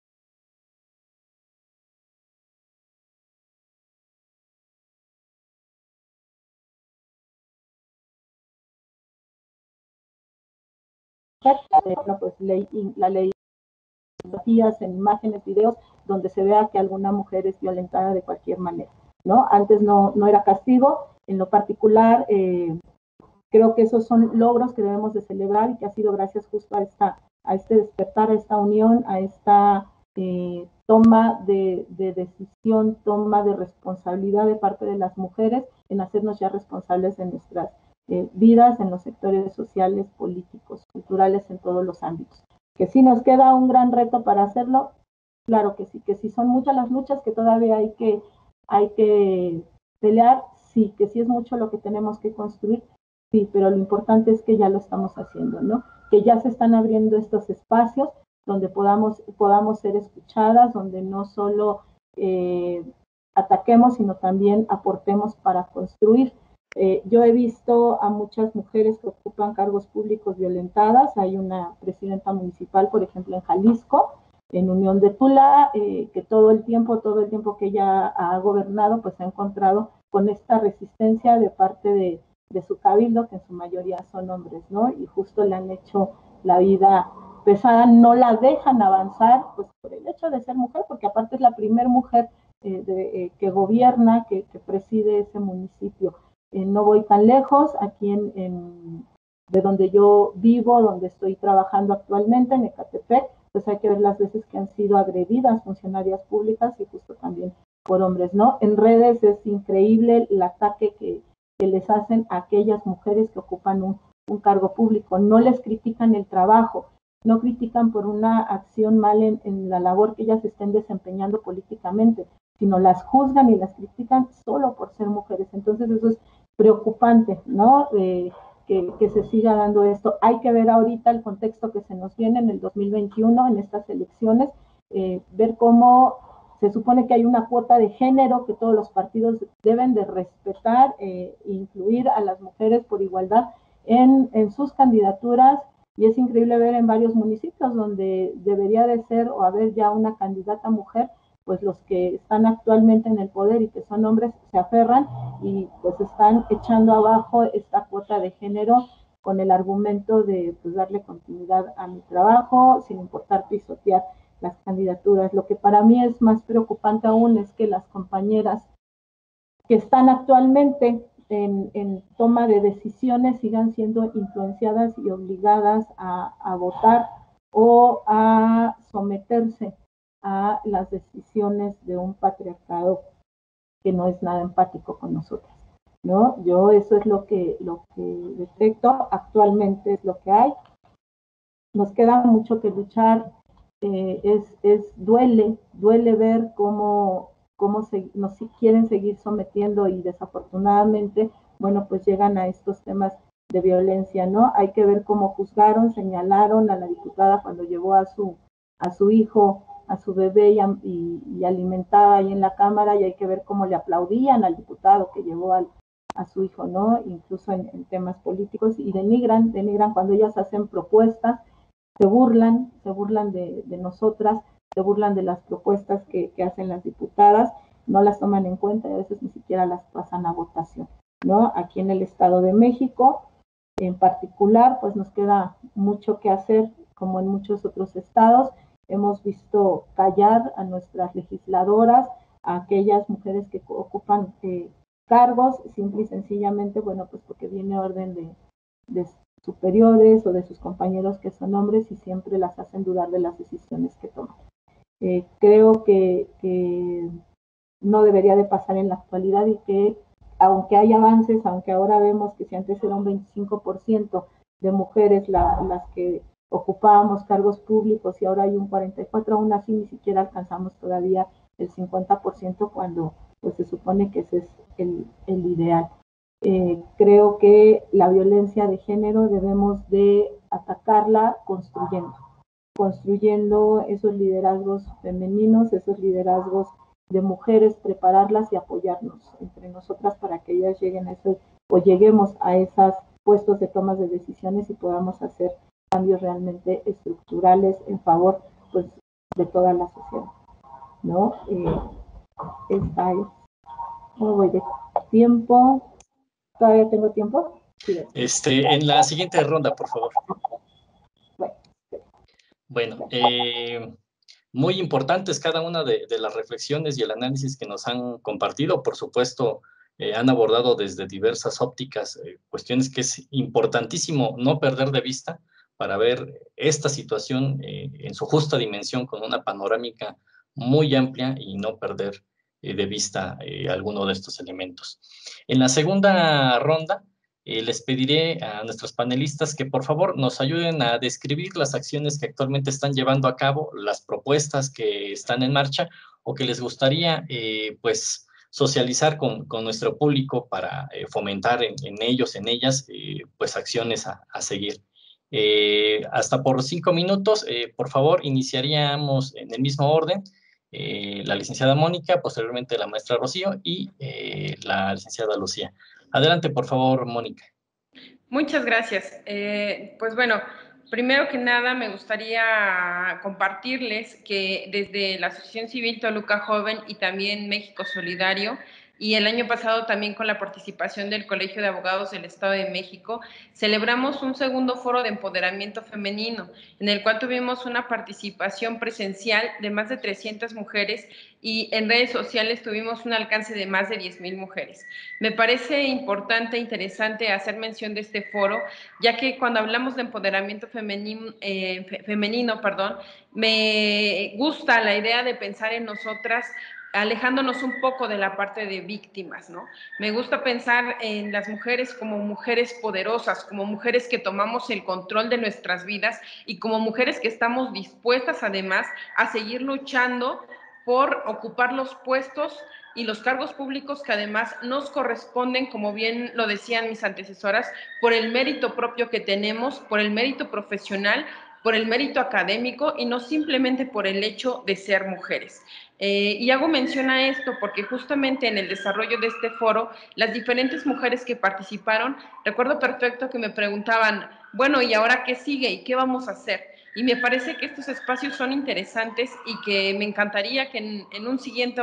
Speaker 4: bueno, pues la ley en imágenes, videos, donde se vea que alguna mujer es violentada de cualquier manera, ¿no? Antes no era castigo. En lo particular, creo que esos son logros que debemos de celebrar y que ha sido gracias justo a este despertar, a esta unión, a esta toma de decisión, toma de responsabilidad de parte de las mujeres en hacernos ya responsables de nuestras vidas en los sectores sociales, políticos, culturales, en todos los ámbitos. Que sí nos queda un gran reto para hacerlo, claro que sí son muchas las luchas que todavía hay que pelear, sí, que sí es mucho lo que tenemos que construir, sí, pero lo importante es que ya lo estamos haciendo, ¿no? Que ya se están abriendo estos espacios donde podamos ser escuchadas, donde no solo ataquemos, sino también aportemos para construir. Yo he visto a muchas mujeres que ocupan cargos públicos violentadas. Hay una presidenta municipal, por ejemplo, en Jalisco, en Unión de Tula, que todo el tiempo que ella ha gobernado, pues ha encontrado con esta resistencia de parte de su cabildo, que en su mayoría son hombres, ¿no? Y justo le han hecho la vida pesada, no la dejan avanzar, pues por el hecho de ser mujer, porque aparte es la primera mujer que gobierna, que preside ese municipio. No voy tan lejos, aquí de donde yo vivo, donde estoy trabajando actualmente, en Ecatepec, pues hay que ver las veces que han sido agredidas funcionarias públicas y justo también por hombres, ¿no? En redes es increíble el ataque que les hacen a aquellas mujeres que ocupan un cargo público. No les critican el trabajo, no critican por una acción mal en la labor que ellas estén desempeñando políticamente, sino las juzgan y las critican solo por ser mujeres. Entonces eso es preocupante, ¿no? Que se siga dando esto. Hay que ver ahorita el contexto que se nos viene en el 2021, en estas elecciones, ver cómo se supone que hay una cuota de género que todos los partidos deben de respetar, incluir a las mujeres por igualdad en sus candidaturas, y es increíble ver en varios municipios donde debería de ser o haber ya una candidata mujer, pues los que están actualmente en el poder y que son hombres se aferran y pues están echando abajo esta cuota de género con el argumento de pues darle continuidad a mi trabajo sin importar pisotear las candidaturas. Lo que para mí es más preocupante aún es que las compañeras que están actualmente en toma de decisiones sigan siendo influenciadas y obligadas a votar o a someterse a las decisiones de un patriarcado que no es nada empático con nosotras, ¿no? Yo eso es lo que detecto, actualmente es lo que hay. Nos queda mucho que luchar, duele ver cómo nos quieren seguir sometiendo y desafortunadamente, bueno, pues llegan a estos temas de violencia, ¿no? Hay que ver cómo juzgaron, señalaron a la diputada cuando llevó a su hijo, a su bebé y alimentaba ahí en la cámara, y hay que ver cómo le aplaudían al diputado que llevó a su hijo, ¿no? Incluso en temas políticos, y denigran cuando ellas hacen propuestas, se burlan de nosotras, se burlan de las propuestas que hacen las diputadas, no las toman en cuenta y a veces ni siquiera las pasan a votación, ¿no? Aquí en el Estado de México, en particular, pues nos queda mucho que hacer, como en muchos otros estados. Hemos visto callar a nuestras legisladoras, a aquellas mujeres que ocupan cargos, simple y sencillamente, bueno, pues porque viene orden de superiores o de sus compañeros que son hombres y siempre las hacen dudar de las decisiones que toman. Creo que no debería de pasar en la actualidad y que aunque hay avances, aunque ahora vemos que si antes era un 25% de mujeres las que ocupábamos cargos públicos y ahora hay un 44%, aún así ni siquiera alcanzamos todavía el 50% cuando pues se supone que ese es el ideal. Creo que la violencia de género debemos de atacarla construyendo esos liderazgos femeninos, esos liderazgos mujeres, prepararlas y apoyarnos entre nosotras para que ellas lleguen a eso, o lleguemos a esos puestos de tomas de decisiones y podamos hacer cambios realmente estructurales en favor, pues, de toda la sociedad, ¿no? Esta es. ¿Cómo voy de tiempo? ¿Todavía tengo tiempo? Sí.
Speaker 1: En la siguiente ronda, por favor.
Speaker 4: Bueno,
Speaker 1: muy importantes cada una de las reflexiones y el análisis que nos han compartido. Por supuesto, han abordado desde diversas ópticas cuestiones que es importantísimo no perder de vista para ver esta situación en su justa dimensión, con una panorámica muy amplia, y no perder de vista alguno de estos elementos. En la segunda ronda, les pediré a nuestros panelistas que por favor nos ayuden a describir las acciones que actualmente están llevando a cabo, las propuestas que están en marcha o que les gustaría pues socializar con nuestro público para fomentar en ellos, en ellas, pues acciones a seguir. Hasta por 5 minutos, por favor, iniciaríamos en el mismo orden. La licenciada Mónica, posteriormente la maestra Rocío y la licenciada Lucía. Adelante, por favor, Mónica.
Speaker 3: Muchas gracias. Pues bueno, primero que nada me gustaría compartirles que desde la Asociación Civil Toluca Joven y también México Solidario, y el año pasado también con la participación del Colegio de Abogados del Estado de México, celebramos un segundo foro de empoderamiento femenino, en el cual tuvimos una participación presencial de más de 300 mujeres y en redes sociales tuvimos un alcance de más de 10,000 mujeres. Me parece importante e interesante hacer mención de este foro, ya que cuando hablamos de empoderamiento femenino, me gusta la idea de pensar en nosotras, alejándonos un poco de la parte de víctimas, ¿no? Me gusta pensar en las mujeres como mujeres poderosas, como mujeres que tomamos el control de nuestras vidas y como mujeres que estamos dispuestas además a seguir luchando por ocupar los puestos y los cargos públicos que además nos corresponden, como bien lo decían mis antecesoras, por el mérito propio que tenemos, por el mérito profesional, por el mérito académico y no simplemente por el hecho de ser mujeres. Y hago mención a esto porque justamente en el desarrollo de este foro, las diferentes mujeres que participaron, recuerdo perfecto que me preguntaban, bueno, ¿y ahora qué sigue y qué vamos a hacer? Y me parece que estos espacios son interesantes y que me encantaría que en un siguiente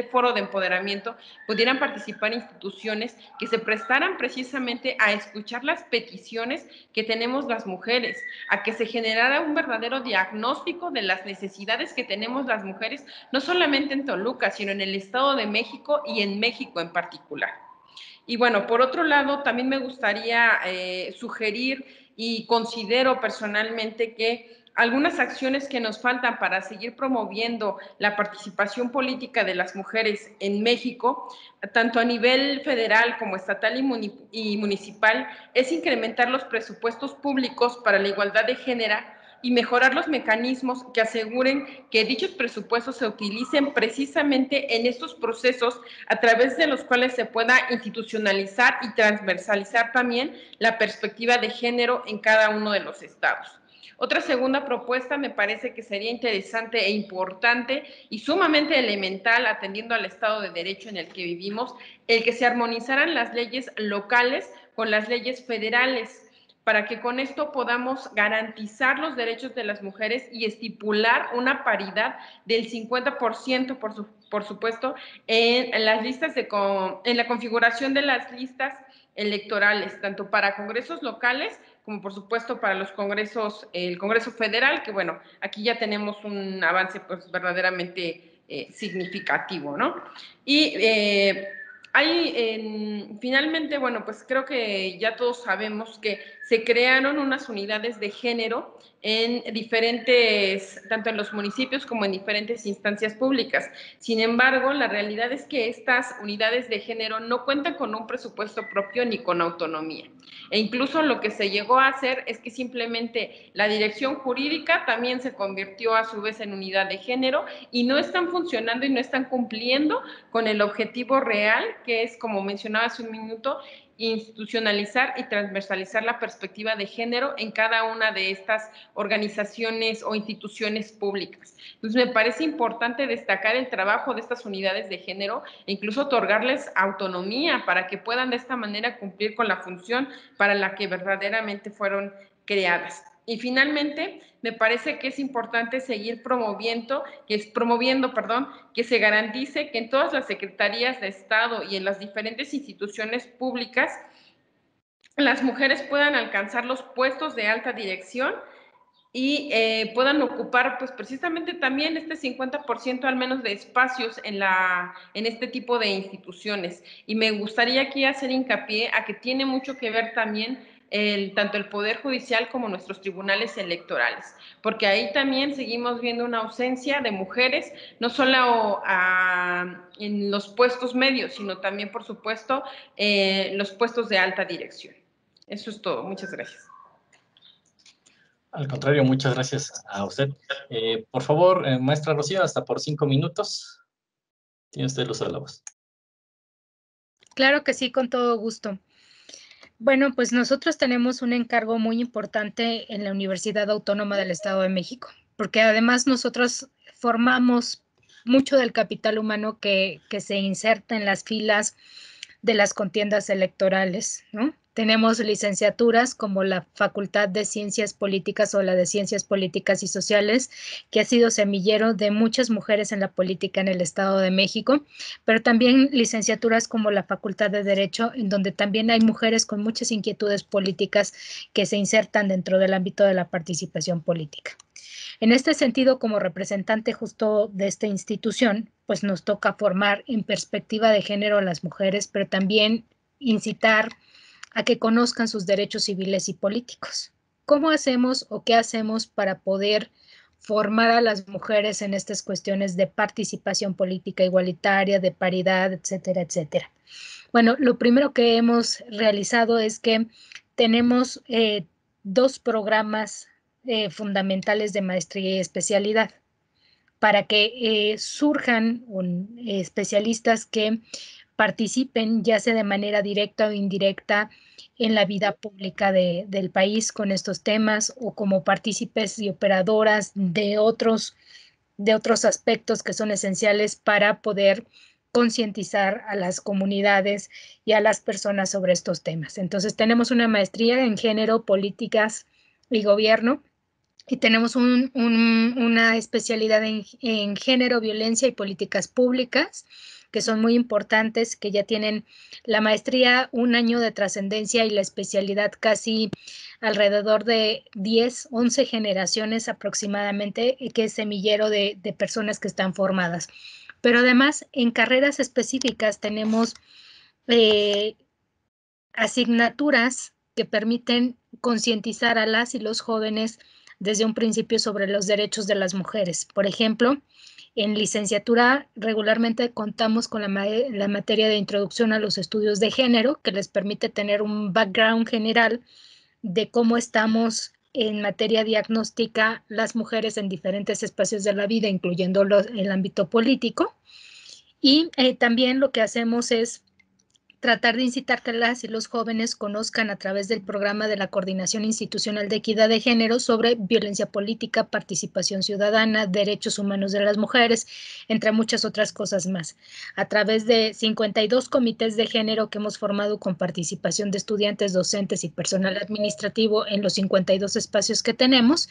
Speaker 3: foro de empoderamiento pudieran participar instituciones que se prestaran precisamente a escuchar las peticiones que tenemos las mujeres, a que se generara un verdadero diagnóstico de las necesidades que tenemos las mujeres, no solamente en Toluca, sino en el Estado de México y en México en particular. Y bueno, por otro lado, también me gustaría sugerir y considero personalmente que algunas acciones que nos faltan para seguir promoviendo la participación política de las mujeres en México, tanto a nivel federal como estatal y municipal, es incrementar los presupuestos públicos para la igualdad de género y mejorar los mecanismos que aseguren que dichos presupuestos se utilicen precisamente en estos procesos a través de los cuales se pueda institucionalizar y transversalizar también la perspectiva de género en cada uno de los estados. Otra segunda propuesta me parece que sería interesante e importante y sumamente elemental, atendiendo al Estado de Derecho en el que vivimos, el que se armonizaran las leyes locales con las leyes federales, para que con esto podamos garantizar los derechos de las mujeres y estipular una paridad del 50%, por supuesto, en las listas en la configuración de las listas electorales, tanto para congresos locales como por supuesto para los congresos, el Congreso Federal, que bueno, aquí ya tenemos un avance pues verdaderamente significativo, ¿no? Y finalmente, bueno, pues creo que ya todos sabemos que se crearon unas unidades de género en diferentes, tanto en los municipios como en diferentes instancias públicas. Sin embargo, la realidad es que estas unidades de género no cuentan con un presupuesto propio ni con autonomía. E incluso lo que se llegó a hacer es que simplemente la dirección jurídica también se convirtió a su vez en unidad de género y no están funcionando y no están cumpliendo con el objetivo real, que es, como mencionaba hace un minuto, institucionalizar y transversalizar la perspectiva de género en cada una de estas organizaciones o instituciones públicas. Entonces, me parece importante destacar el trabajo de estas unidades de género e incluso otorgarles autonomía para que puedan de esta manera cumplir con la función para la que verdaderamente fueron creadas. Y finalmente, me parece que es importante seguir promoviendo, que se garantice que en todas las secretarías de Estado y en las diferentes instituciones públicas, las mujeres puedan alcanzar los puestos de alta dirección y puedan ocupar, pues, precisamente también este 50% al menos de espacios en este tipo de instituciones. Y me gustaría aquí hacer hincapié a que tiene mucho que ver también tanto el Poder Judicial como nuestros tribunales electorales, porque ahí también seguimos viendo una ausencia de mujeres, no solo en los puestos medios, sino también, por supuesto, los puestos de alta dirección. Eso es todo. Muchas gracias.
Speaker 1: Al contrario, muchas gracias a usted. Por favor, maestra Rocío, hasta por 5 minutos. Tiene usted el uso de la voz.
Speaker 2: Claro que sí, con todo gusto. Bueno, pues nosotros tenemos un encargo muy importante en la Universidad Autónoma del Estado de México, porque además nosotros formamos mucho del capital humano que se inserta en las filas de las contiendas electorales, ¿no? Tenemos licenciaturas como la Facultad de Ciencias Políticas o la de Ciencias Políticas y Sociales, que ha sido semillero de muchas mujeres en la política en el Estado de México, pero también licenciaturas como la Facultad de Derecho, en donde también hay mujeres con muchas inquietudes políticas que se insertan dentro del ámbito de la participación política. En este sentido, como representante justo de esta institución, pues nos toca formar en perspectiva de género a las mujeres, pero también incitar a que conozcan sus derechos civiles y políticos. ¿Cómo hacemos o qué hacemos para poder formar a las mujeres en estas cuestiones de participación política igualitaria, de paridad, etcétera, etcétera? Bueno, lo primero que hemos realizado es que tenemos 2 programas fundamentales de maestría y especialidad para que surjan especialistas que participen ya sea de manera directa o indirecta en la vida pública del país con estos temas o como partícipes y operadoras de otros aspectos que son esenciales para poder concientizar a las comunidades y a las personas sobre estos temas. Entonces tenemos una maestría en género, políticas y gobierno, y tenemos una especialidad en género, violencia y políticas públicas, que son muy importantes, que ya tienen la maestría 1 año de trascendencia y la especialidad casi alrededor de 10, 11 generaciones aproximadamente, que es semillero de personas que están formadas. Pero además, en carreras específicas tenemos asignaturas que permiten concientizar a las y los jóvenes desde un principio sobre los derechos de las mujeres. Por ejemplo, en licenciatura regularmente contamos con la materia de introducción a los estudios de género, que les permite tener un background general de cómo estamos en materia diagnóstica las mujeres en diferentes espacios de la vida, incluyendo el ámbito político. Y también lo que hacemos es tratar de incitar que las y los jóvenes conozcan a través del programa de la Coordinación Institucional de Equidad de Género sobre violencia política, participación ciudadana, derechos humanos de las mujeres, entre muchas otras cosas más. A través de 52 comités de género que hemos formado con participación de estudiantes, docentes y personal administrativo en los 52 espacios que tenemos,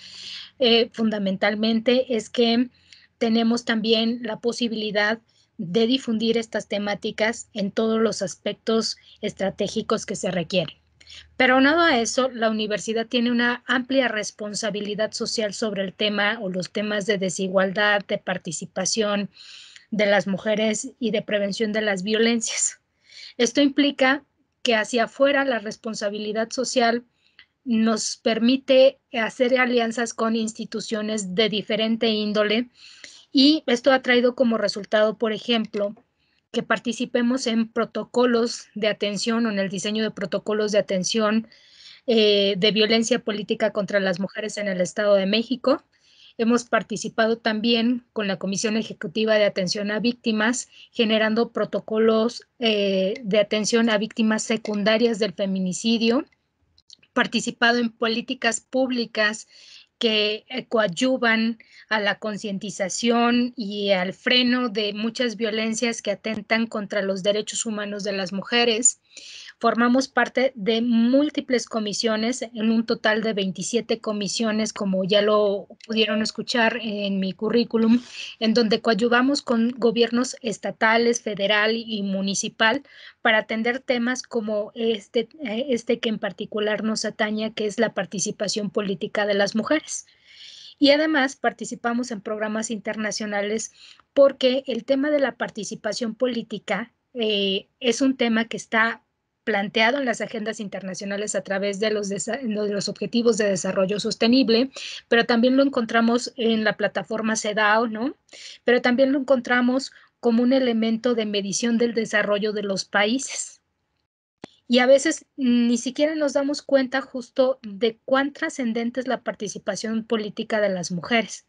Speaker 2: fundamentalmente es que tenemos también la posibilidad de difundir estas temáticas en todos los aspectos estratégicos que se requieren. Pero aunado a eso, la universidad tiene una amplia responsabilidad social sobre el tema o los temas de desigualdad, de participación de las mujeres y de prevención de las violencias. Esto implica que hacia afuera la responsabilidad social nos permite hacer alianzas con instituciones de diferente índole. Y esto ha traído como resultado, por ejemplo, que participemos en protocolos de atención o en el diseño de protocolos de atención de violencia política contra las mujeres en el Estado de México, Hemos participado también con la Comisión Ejecutiva de Atención a Víctimas, generando protocolos de atención a víctimas secundarias del feminicidio, participado en políticas públicas que coadyuvan a la concientización y al freno de muchas violencias que atentan contra los derechos humanos de las mujeres. Formamos parte de múltiples comisiones, en un total de 27 comisiones, como ya lo pudieron escuchar en mi currículum, en donde coadyuvamos con gobiernos estatales, federal y municipal para atender temas como este que en particular nos atañe, que es la participación política de las mujeres. Y además participamos en programas internacionales porque el tema de la participación política es un tema que está planteado en las agendas internacionales a través de los Objetivos de Desarrollo Sostenible, pero también lo encontramos en la plataforma CEDAW, ¿no? Pero también lo encontramos como un elemento de medición del desarrollo de los países. Y a veces ni siquiera nos damos cuenta justo de cuán trascendente es la participación política de las mujeres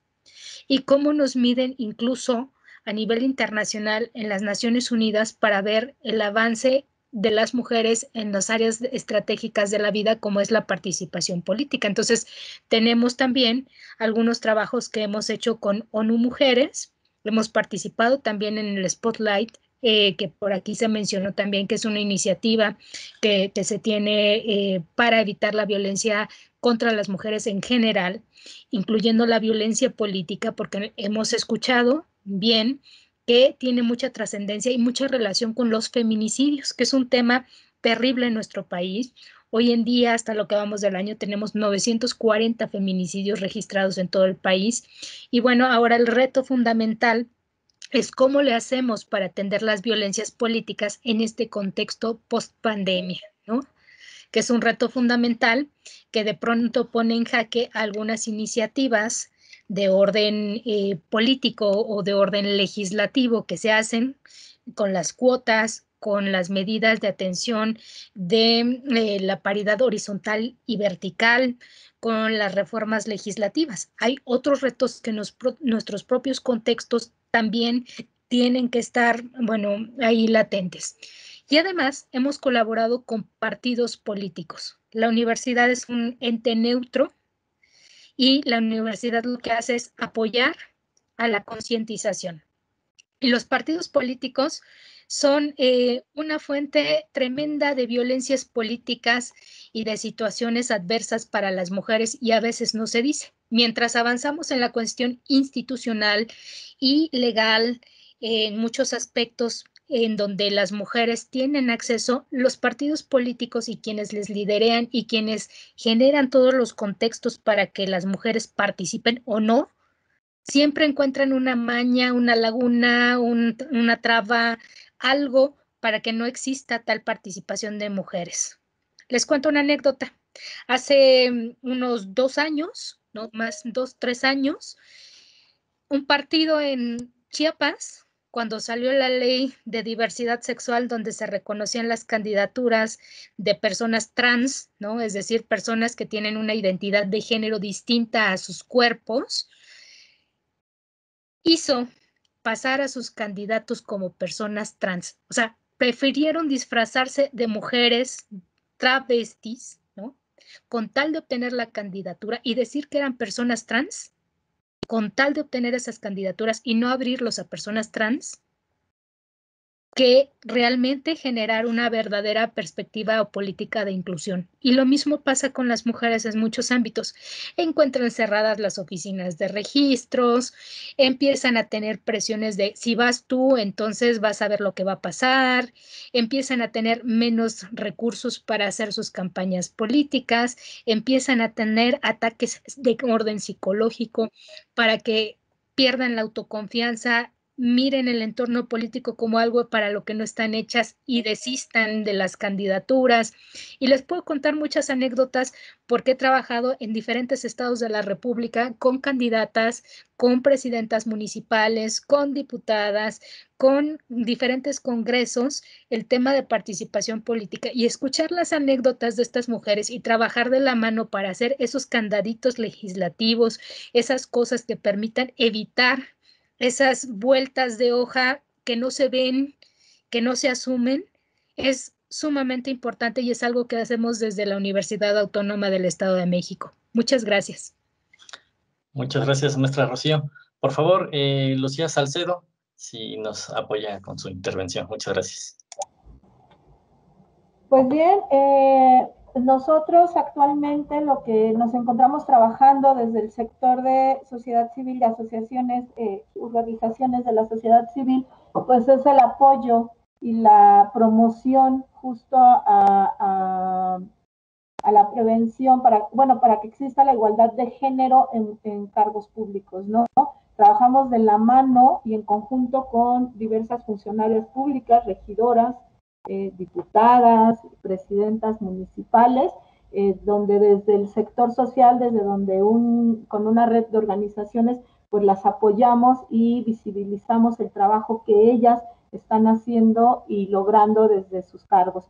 Speaker 2: y cómo nos miden incluso a nivel internacional en las Naciones Unidas para ver el avance de las mujeres en las áreas estratégicas de la vida, como es la participación política. Entonces, tenemos también algunos trabajos que hemos hecho con ONU Mujeres. Hemos participado también en el Spotlight, que por aquí se mencionó también, que es una iniciativa que se tiene para evitar la violencia contra las mujeres en general, incluyendo la violencia política, porque hemos escuchado bien que tiene mucha trascendencia y mucha relación con los feminicidios, que es un tema terrible en nuestro país. Hoy en día, hasta lo que vamos del año, tenemos 940 feminicidios registrados en todo el país. Y bueno, ahora el reto fundamental es cómo le hacemos para atender las violencias políticas en este contexto post-pandemia, ¿no? Que es un reto fundamental que de pronto pone en jaque algunas iniciativas de orden político o de orden legislativo que se hacen con las cuotas, con las medidas de atención de la paridad horizontal y vertical, con las reformas legislativas. Hay otros retos que nuestros propios contextos también tienen que estar, bueno, ahí latentes. Y además hemos colaborado con partidos políticos. La universidad es un ente neutro y la universidad lo que hace es apoyar a la concientización. Y los partidos políticos son una fuente tremenda de violencias políticas y de situaciones adversas para las mujeres, y a veces no se dice. Mientras avanzamos en la cuestión institucional y legal, en muchos aspectos en donde las mujeres tienen acceso, los partidos políticos y quienes les liderean y quienes generan todos los contextos para que las mujeres participen o no, siempre encuentran una maña, una laguna, una traba, algo para que no exista tal participación de mujeres. Les cuento una anécdota. Hace unos 2 años, no más, 2, 3 años, un partido en Chiapas, cuando salió la ley de diversidad sexual, donde se reconocían las candidaturas de personas trans, ¿no? Es decir, personas que tienen una identidad de género distinta a sus cuerpos, hizo pasar a sus candidatos como personas trans. O sea, prefirieron disfrazarse de mujeres travestis, ¿no? Con tal de obtener la candidatura y decir que eran personas trans, con tal de obtener esas candidaturas y no abrirlos a personas trans, que realmente generar una verdadera perspectiva o política de inclusión. Y lo mismo pasa con las mujeres en muchos ámbitos. Encuentran cerradas las oficinas de registros, empiezan a tener presiones de si vas tú, entonces vas a ver lo que va a pasar, empiezan a tener menos recursos para hacer sus campañas políticas, empiezan a tener ataques de orden psicológico para que pierdan la autoconfianza miren el entorno político como algo para lo que no están hechas y desistan de las candidaturas. Y les puedo contar muchas anécdotas porque he trabajado en diferentes estados de la República con candidatas, con presidentas municipales, con diputadas, con diferentes congresos, el tema de participación política y escuchar las anécdotas de estas mujeres y trabajar de la mano para hacer esos candaditos legislativos, esas cosas que permitan evitar esas vueltas de hoja que no se ven, que no se asumen, es sumamente importante y es algo que hacemos desde la Universidad Autónoma del Estado de México. Muchas gracias.
Speaker 1: Muchas gracias, maestra Rocío. Por favor, Lucía Salcedo, si nos apoya con su intervención. Muchas gracias.
Speaker 4: Pues bien, nosotros actualmente lo que nos encontramos trabajando desde el sector de sociedad civil, de asociaciones, organizaciones de la sociedad civil, pues es el apoyo y la promoción justo a la prevención, para que exista la igualdad de género en cargos públicos, ¿no? Trabajamos de la mano y en conjunto con diversas funcionarias públicas, regidoras, diputadas, presidentas municipales, donde desde el sector social, desde donde con una red de organizaciones, pues las apoyamos y visibilizamos el trabajo que ellas están haciendo y logrando desde sus cargos.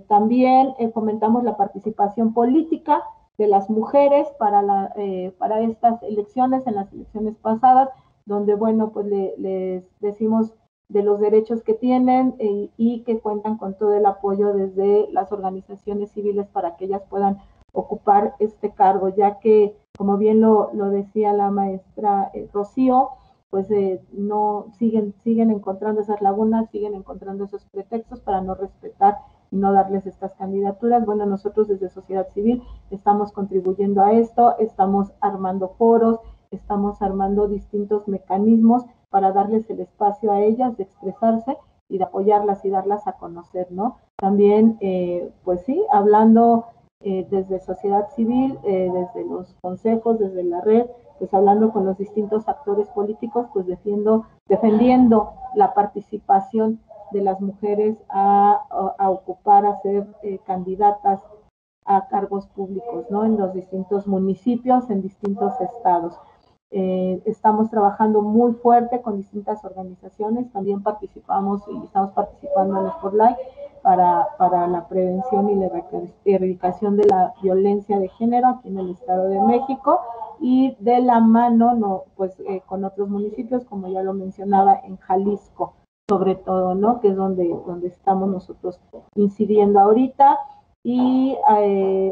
Speaker 4: También fomentamos la participación política de las mujeres para estas elecciones, en las elecciones pasadas, donde, bueno, pues les decimos de los derechos que tienen y que cuentan con todo el apoyo desde las organizaciones civiles para que ellas puedan ocupar este cargo, ya que, como bien lo decía la maestra Rocío, pues no siguen encontrando esas lagunas, siguen encontrando esos pretextos para no respetar y no darles estas candidaturas. Bueno, nosotros desde sociedad civil estamos contribuyendo a esto, estamos armando foros, estamos armando distintos mecanismos para darles el espacio a ellas de expresarse y de apoyarlas y darlas a conocer, ¿no? También, pues sí, hablando desde sociedad civil, desde los consejos, desde la red, pues hablando con los distintos actores políticos, pues defendiendo la participación de las mujeres a ocupar, a ser candidatas a cargos públicos, ¿no? En los distintos municipios, en distintos estados. Estamos trabajando muy fuerte con distintas organizaciones, también participamos y estamos participando en Spotlight para la prevención y la erradicación de la violencia de género aquí en el Estado de México y de la mano, pues con otros municipios, como ya lo mencionaba, en Jalisco, sobre todo, ¿no? Que es donde estamos nosotros incidiendo ahorita y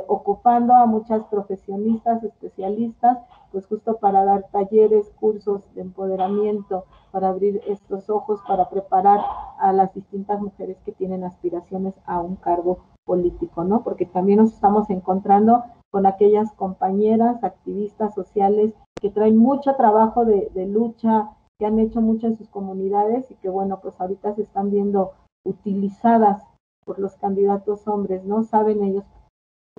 Speaker 4: ocupando a muchas profesionistas, especialistas, pues justo para dar talleres, cursos de empoderamiento, para abrir estos ojos, para preparar a las distintas mujeres que tienen aspiraciones a un cargo político, ¿no? Porque también nos estamos encontrando con aquellas compañeras, activistas sociales que traen mucho trabajo de lucha, que han hecho mucho en sus comunidades y que, bueno, pues ahorita se están viendo utilizadas por los candidatos hombres, ¿no? Saben ellos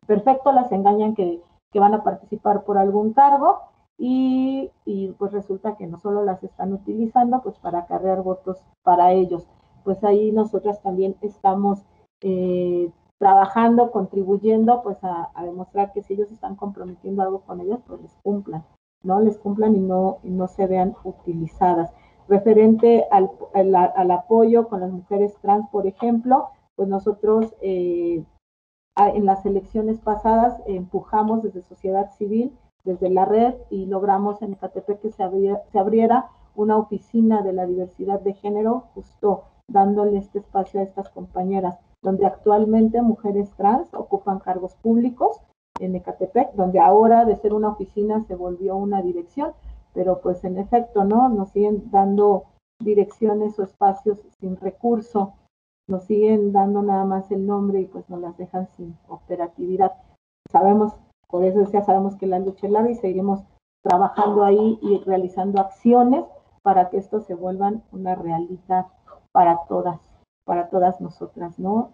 Speaker 4: perfecto, las engañan que van a participar por algún cargo y pues resulta que no solo las están utilizando pues para acarrear votos para ellos. Pues ahí nosotras también estamos trabajando, contribuyendo pues a demostrar que si ellos están comprometiendo algo con ellos, pues les cumplan, ¿no? Les cumplan y no se vean utilizadas. Referente al apoyo con las mujeres trans, por ejemplo, pues nosotros en las elecciones pasadas empujamos desde sociedad civil, desde la red, y logramos en Ecatepec que se abriera una oficina de la diversidad de género, justo dándole este espacio a estas compañeras, donde actualmente mujeres trans ocupan cargos públicos en Ecatepec, donde ahora de ser una oficina se volvió una dirección, pero pues en efecto, ¿no? Nos siguen dando direcciones o espacios sin recurso, nos siguen dando nada más el nombre y pues nos las dejan sin operatividad. Sabemos, por eso ya sabemos que la lucha es larga y seguimos trabajando ahí y realizando acciones para que esto se vuelvan una realidad para todas nosotras, ¿no?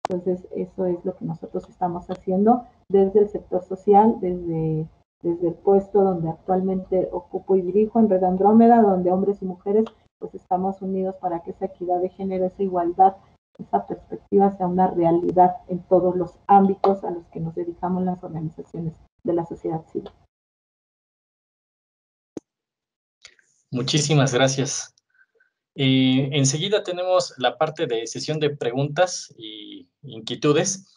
Speaker 4: Entonces, eso es lo que nosotros estamos haciendo desde el sector social, desde el puesto donde actualmente ocupo y dirijo en Red Andrómeda, donde hombres y mujeres pues estamos unidos para que esa equidad de género, esa igualdad, esa perspectiva sea una realidad en todos los ámbitos a los que nos dedicamos las organizaciones de la sociedad civil.
Speaker 1: Muchísimas gracias. Enseguida tenemos la parte de sesión de preguntas y inquietudes.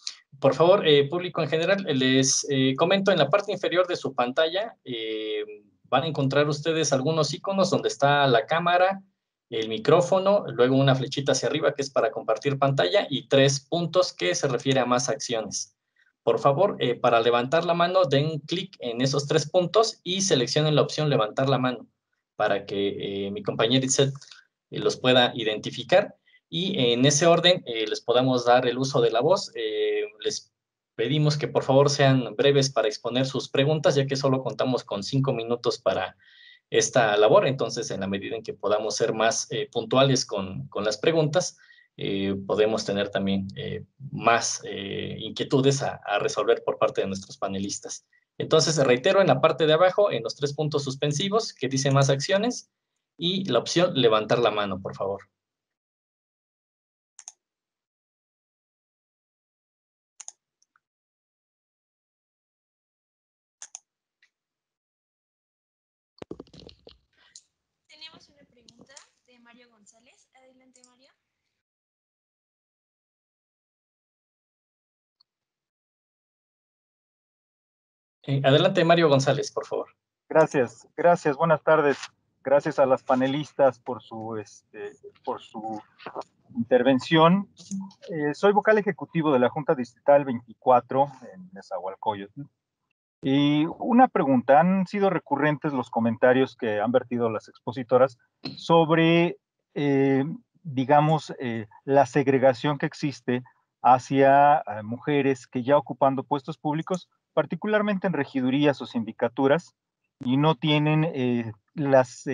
Speaker 1: Por favor, público en general, les comento en la parte inferior de su pantalla, van a encontrar ustedes algunos iconos donde está la cámara, el micrófono, luego una flechita hacia arriba que es para compartir pantalla y 3 puntos que se refiere a más acciones. Por favor, para levantar la mano, den clic en esos 3 puntos y seleccionen la opción levantar la mano para que mi compañera Itzet los pueda identificar y en ese orden les podamos dar el uso de la voz. Les pedimos que por favor sean breves para exponer sus preguntas, ya que solo contamos con 5 minutos para esta labor. Entonces, en la medida en que podamos ser más puntuales con las preguntas, podemos tener también más inquietudes a resolver por parte de nuestros panelistas. Entonces, reitero, en la parte de abajo, en los 3 puntos suspensivos que dice más acciones, y la opción levantar la mano, por favor.
Speaker 5: Tenemos una pregunta de Mario González. Adelante, Mario.
Speaker 1: Adelante, Mario González, por favor.
Speaker 6: Gracias, buenas tardes. Gracias a las panelistas por su intervención. Soy vocal ejecutivo de la Junta Distrital 24 en Nezahualcóyotl. Y una pregunta, han sido recurrentes los comentarios que han vertido las expositoras sobre, la segregación que existe hacia mujeres que ya ocupando puestos públicos, particularmente en regidurías o sindicaturas, y no tienen las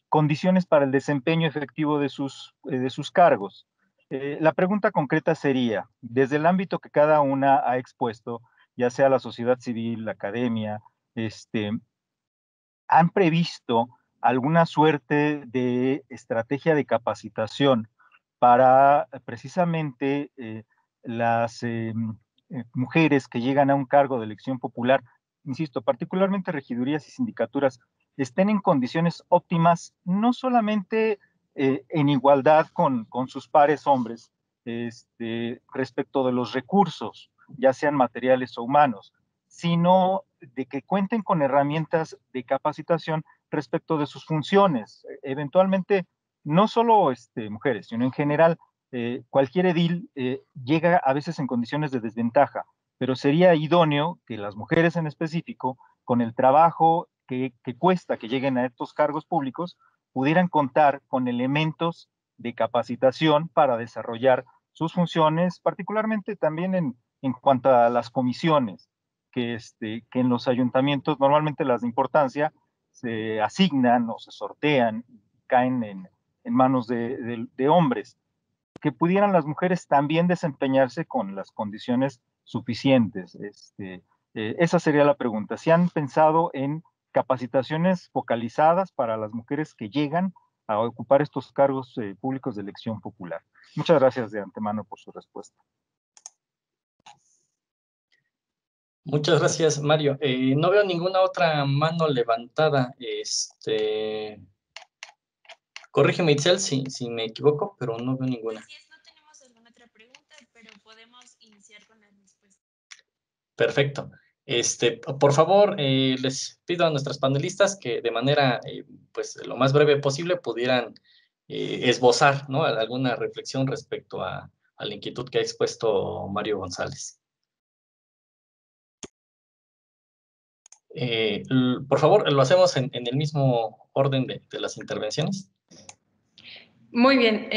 Speaker 6: condiciones para el desempeño efectivo de sus cargos. La pregunta concreta sería, desde el ámbito que cada una ha expuesto, ya sea la sociedad civil, la academia, ¿han previsto alguna suerte de estrategia de capacitación para precisamente las mujeres que llegan a un cargo de elección popular, insisto, particularmente regidurías y sindicaturas, estén en condiciones óptimas, no solamente en igualdad con sus pares hombres, respecto de los recursos, ya sean materiales o humanos, sino de que cuenten con herramientas de capacitación respecto de sus funciones? Eventualmente, no solo mujeres, sino en general, cualquier edil llega a veces en condiciones de desventaja, pero sería idóneo que las mujeres en específico, con el trabajo que cuesta que lleguen a estos cargos públicos, pudieran contar con elementos de capacitación para desarrollar sus funciones, particularmente también en cuanto a las comisiones, que en los ayuntamientos normalmente las de importancia se asignan o se sortean, caen en manos de hombres, que pudieran las mujeres también desempeñarse con las condiciones suficientes. Esa sería la pregunta. ¿Si han pensado en capacitaciones focalizadas para las mujeres que llegan a ocupar estos cargos públicos de elección popular? Muchas gracias de antemano por su respuesta.
Speaker 1: Muchas gracias, Mario. No veo ninguna otra mano levantada. Corrígeme, Itzel, si me equivoco, pero no veo ninguna.
Speaker 5: Así es, no tenemos alguna otra pregunta, pero podemos iniciar con la respuesta.
Speaker 1: Perfecto. Por favor, les pido a nuestras panelistas que de manera, pues, lo más breve posible pudieran esbozar, ¿no?, alguna reflexión respecto a la inquietud que ha expuesto Mario González. Por favor, lo hacemos en el mismo orden de las intervenciones.
Speaker 3: Muy bien,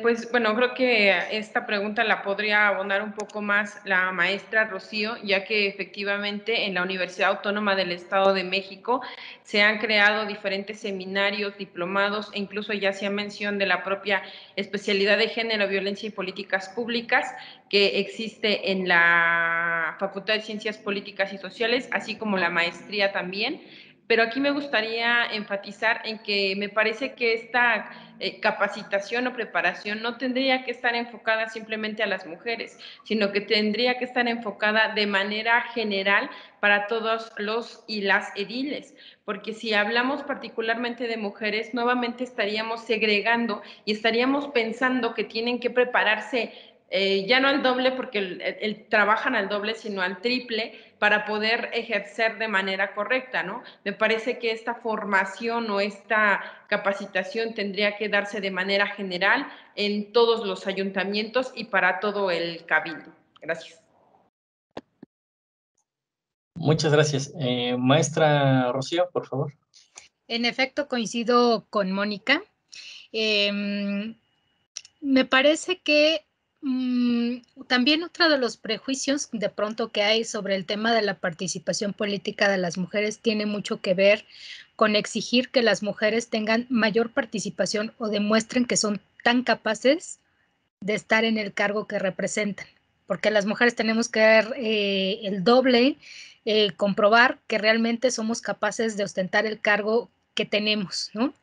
Speaker 3: pues bueno, creo que esta pregunta la podría abonar un poco más la maestra Rocío, ya que efectivamente en la Universidad Autónoma del Estado de México se han creado diferentes seminarios, diplomados, e incluso ya se ha mención de la propia especialidad de género, violencia y políticas públicas que existe en la Facultad de Ciencias Políticas y Sociales, así como la maestría también. pero aquí me gustaría enfatizar en que me parece que esta capacitación o preparación no tendría que estar enfocada simplemente a las mujeres, sino que tendría que estar enfocada de manera general para todos los y las ediles, porque si hablamos particularmente de mujeres, nuevamente estaríamos segregando y estaríamos pensando que tienen que prepararse ya no al doble, porque trabajan al doble, sino al triple, para poder ejercer de manera correcta, ¿no? Me parece que esta formación o esta capacitación tendría que darse de manera general en todos los ayuntamientos y para todo el cabildo. Gracias.
Speaker 1: Muchas gracias. Maestra Rocío, por favor.
Speaker 2: En efecto, coincido con Mónica. Me parece que también otro de los prejuicios de pronto que hay sobre el tema de la participación política de las mujeres tiene mucho que ver con exigir que las mujeres tengan mayor participación o demuestren que son tan capaces de estar en el cargo que representan, porque las mujeres tenemos que ver el doble, comprobar que realmente somos capaces de ostentar el cargo que tenemos, ¿no?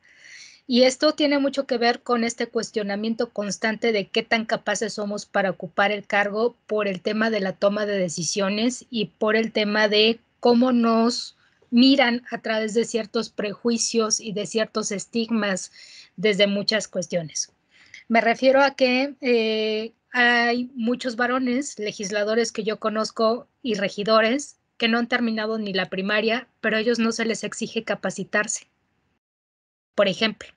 Speaker 2: Y esto tiene mucho que ver con este cuestionamiento constante de qué tan capaces somos para ocupar el cargo por el tema de la toma de decisiones y por el tema de cómo nos miran a través de ciertos prejuicios y de ciertos estigmas desde muchas cuestiones. Me refiero a que hay muchos varones, legisladores que yo conozco y regidores que no han terminado ni la primaria, pero a ellos no se les exige capacitarse, por ejemplo,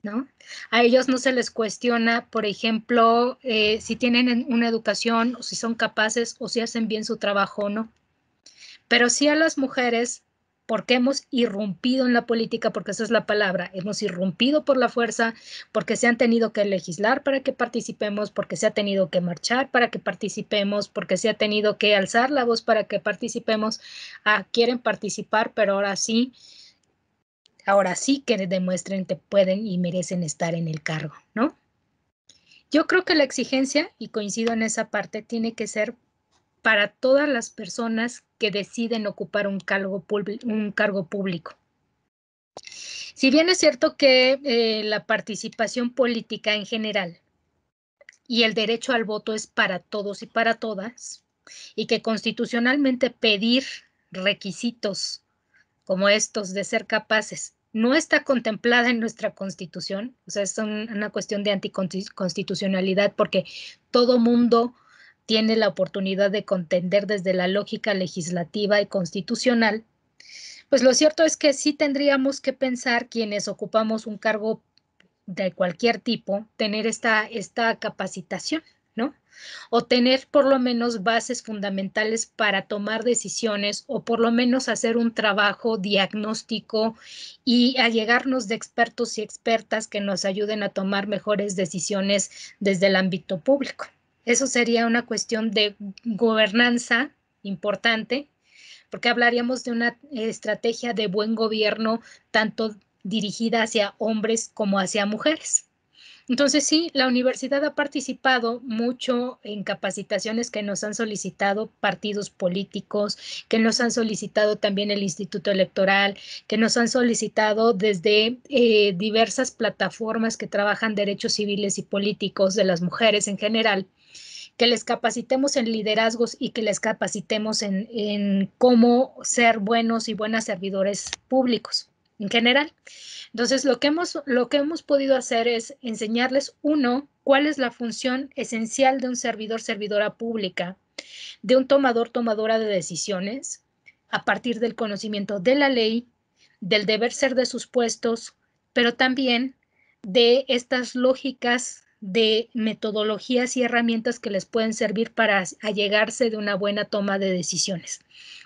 Speaker 2: ¿no? A ellos no se les cuestiona, por ejemplo, si tienen una educación o si son capaces o si hacen bien su trabajo o no. Pero sí a las mujeres, porque hemos irrumpido en la política, porque esa es la palabra, hemos irrumpido por la fuerza, porque se han tenido que legislar para que participemos, porque se ha tenido que marchar para que participemos, porque se ha tenido que alzar la voz para que participemos. Quieren participar, pero ahora sí que demuestren que pueden y merecen estar en el cargo, ¿no? Yo creo que la exigencia, y coincido en esa parte, tiene que ser para todas las personas que deciden ocupar un cargo público. Si bien es cierto que la participación política en general y el derecho al voto es para todos y para todas, y que constitucionalmente pedir requisitos como estos de ser capaces no está contemplada en nuestra Constitución, o sea, es una cuestión de anticonstitucionalidad porque todo mundo tiene la oportunidad de contender desde la lógica legislativa y constitucional, pues lo cierto es que sí tendríamos que pensar quienes ocupamos un cargo de cualquier tipo, tener esta capacitación, ¿no? O tener por lo menos bases fundamentales para tomar decisiones o por lo menos hacer un trabajo diagnóstico y allegarnos de expertos y expertas que nos ayuden a tomar mejores decisiones desde el ámbito público. Eso sería una cuestión de gobernanza importante, porque hablaríamos de una estrategia de buen gobierno tanto dirigida hacia hombres como hacia mujeres. Entonces sí, la universidad ha participado mucho en capacitaciones que nos han solicitado partidos políticos, que nos han solicitado también el Instituto Electoral, que nos han solicitado desde diversas plataformas que trabajan derechos civiles y políticos de las mujeres en general, que les capacitemos en liderazgos y que les capacitemos en cómo ser buenos y buenas servidores públicos en general. Entonces, lo que hemos podido hacer es enseñarles, uno, cuál es la función esencial de un servidor, servidora pública, de un tomador, tomadora de decisiones, a partir del conocimiento de la ley, del deber ser de sus puestos, pero también de estas lógicas de metodologías y herramientas que les pueden servir para allegarse de una buena toma de decisiones.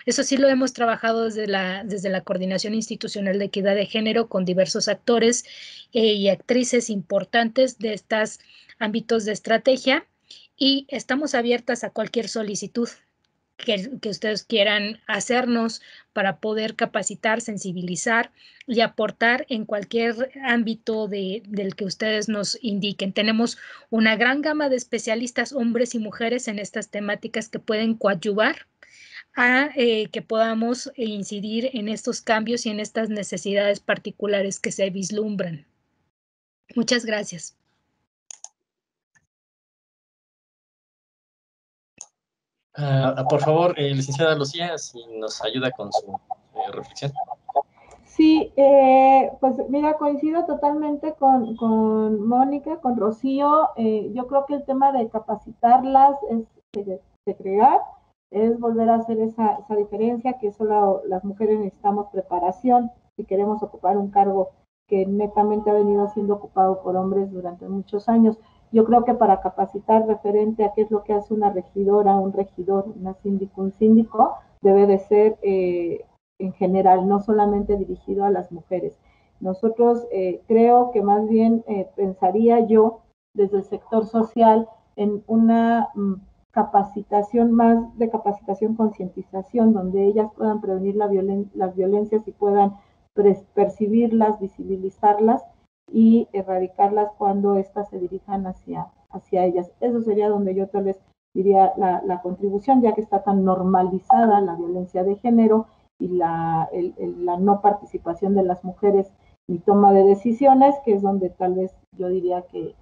Speaker 2: Eso sí lo hemos trabajado desde la Coordinación Institucional de Equidad de Género con diversos actores y actrices importantes de estos ámbitos de estrategia y estamos abiertas a cualquier solicitud que ustedes quieran hacernos para poder capacitar, sensibilizar y aportar en cualquier ámbito del que ustedes nos indiquen. Tenemos una gran gama de especialistas, hombres y mujeres, en estas temáticas que pueden coadyuvar a que podamos incidir en estos cambios y en estas necesidades particulares que se vislumbran. Muchas gracias.
Speaker 1: Por favor, licenciada Lucía, si nos ayuda con su reflexión.
Speaker 4: Sí, pues mira, coincido totalmente con Mónica, con Rocío. Yo creo que el tema de capacitarlas es de crear, es volver a hacer esa diferencia, que solo las mujeres necesitamos preparación si queremos ocupar un cargo que netamente ha venido siendo ocupado por hombres durante muchos años. Yo creo que para capacitar referente a qué es lo que hace una regidora, un regidor, una síndico, un síndico, debe de ser en general, no solamente dirigido a las mujeres. Nosotros creo que más bien pensaría yo desde el sector social en una capacitación más de capacitación, concientización, donde ellas puedan prevenir las violencias y puedan percibirlas, visibilizarlas y erradicarlas cuando éstas se dirijan hacia ellas. Eso sería donde yo tal vez diría la contribución, ya que está tan normalizada la violencia de género y la no participación de las mujeres ni toma de decisiones, que es donde tal vez yo diría que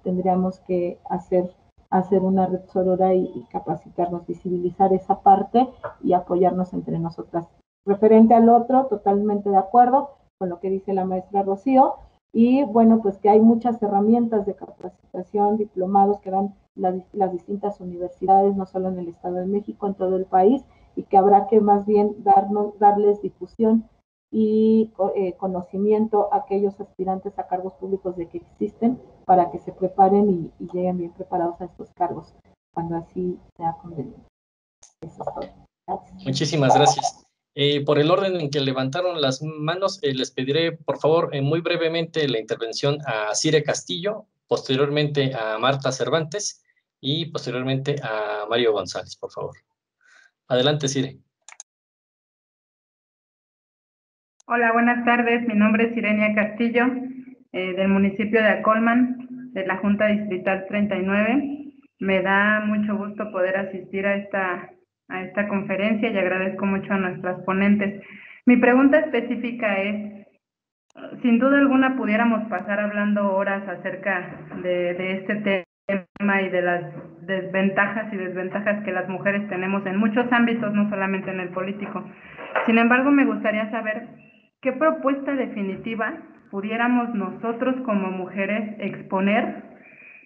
Speaker 4: tendríamos que hacer una red sorora y capacitarnos, visibilizar esa parte y apoyarnos entre nosotras. Referente al otro, totalmente de acuerdo con lo que dice la maestra Rocío, y bueno, pues que hay muchas herramientas de capacitación, diplomados que dan las distintas universidades, no solo en el Estado de México, en todo el país, y que habrá que más bien darles difusión y conocimiento a aquellos aspirantes a cargos públicos de que existen para que se preparen y lleguen bien preparados a estos cargos cuando así sea conveniente. Eso es todo. Gracias.
Speaker 1: Muchísimas gracias. Por el orden en que levantaron las manos, les pediré, por favor, muy brevemente la intervención a Cire Castillo, posteriormente a Marta Cervantes y posteriormente a Mario González, por favor. Adelante, Cire.
Speaker 7: Hola, buenas tardes. Mi nombre es Irenia Castillo, del municipio de Acolman, de la Junta Distrital 39. Me da mucho gusto poder asistir a esta conferencia y agradezco mucho a nuestras ponentes. Mi pregunta específica es, sin duda alguna pudiéramos pasar hablando horas acerca de este tema y de las desventajas y desventajas que las mujeres tenemos en muchos ámbitos, no solamente en el político. Sin embargo, me gustaría saber ¿qué propuesta definitiva pudiéramos nosotros como mujeres exponer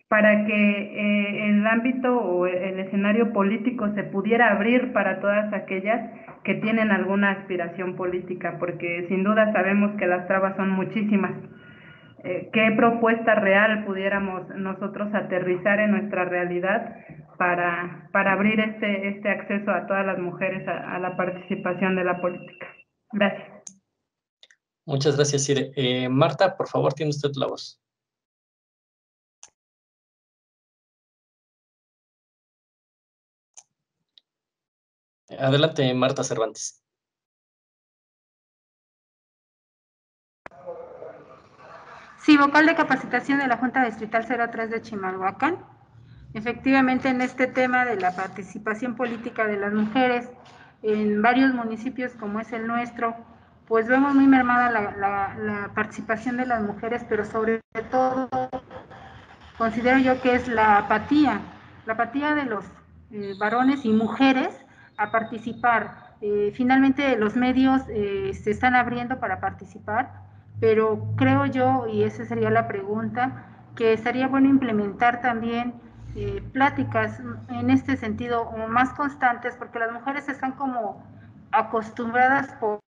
Speaker 7: para que el ámbito o el escenario político se pudiera abrir para todas aquellas que tienen alguna aspiración política? Porque sin duda sabemos que las trabas son muchísimas. ¿Qué propuesta real pudiéramos nosotros aterrizar en nuestra realidad para abrir este acceso a todas las mujeres a la participación de la política? Gracias.
Speaker 1: Muchas gracias, Cire. Marta, por favor, tiene usted la voz. Adelante, Marta Cervantes.
Speaker 8: Sí, vocal de capacitación de la Junta Distrital 03 de Chimalhuacán. Efectivamente, en este tema de la participación política de las mujeres en varios municipios como es el nuestro, pues vemos muy mermada la participación de las mujeres, pero sobre todo considero yo que es la apatía de los varones y mujeres a participar. Finalmente los medios se están abriendo para participar, pero creo yo, y esa sería la pregunta, que estaría bueno implementar también pláticas en este sentido más constantes, porque las mujeres están como acostumbradas por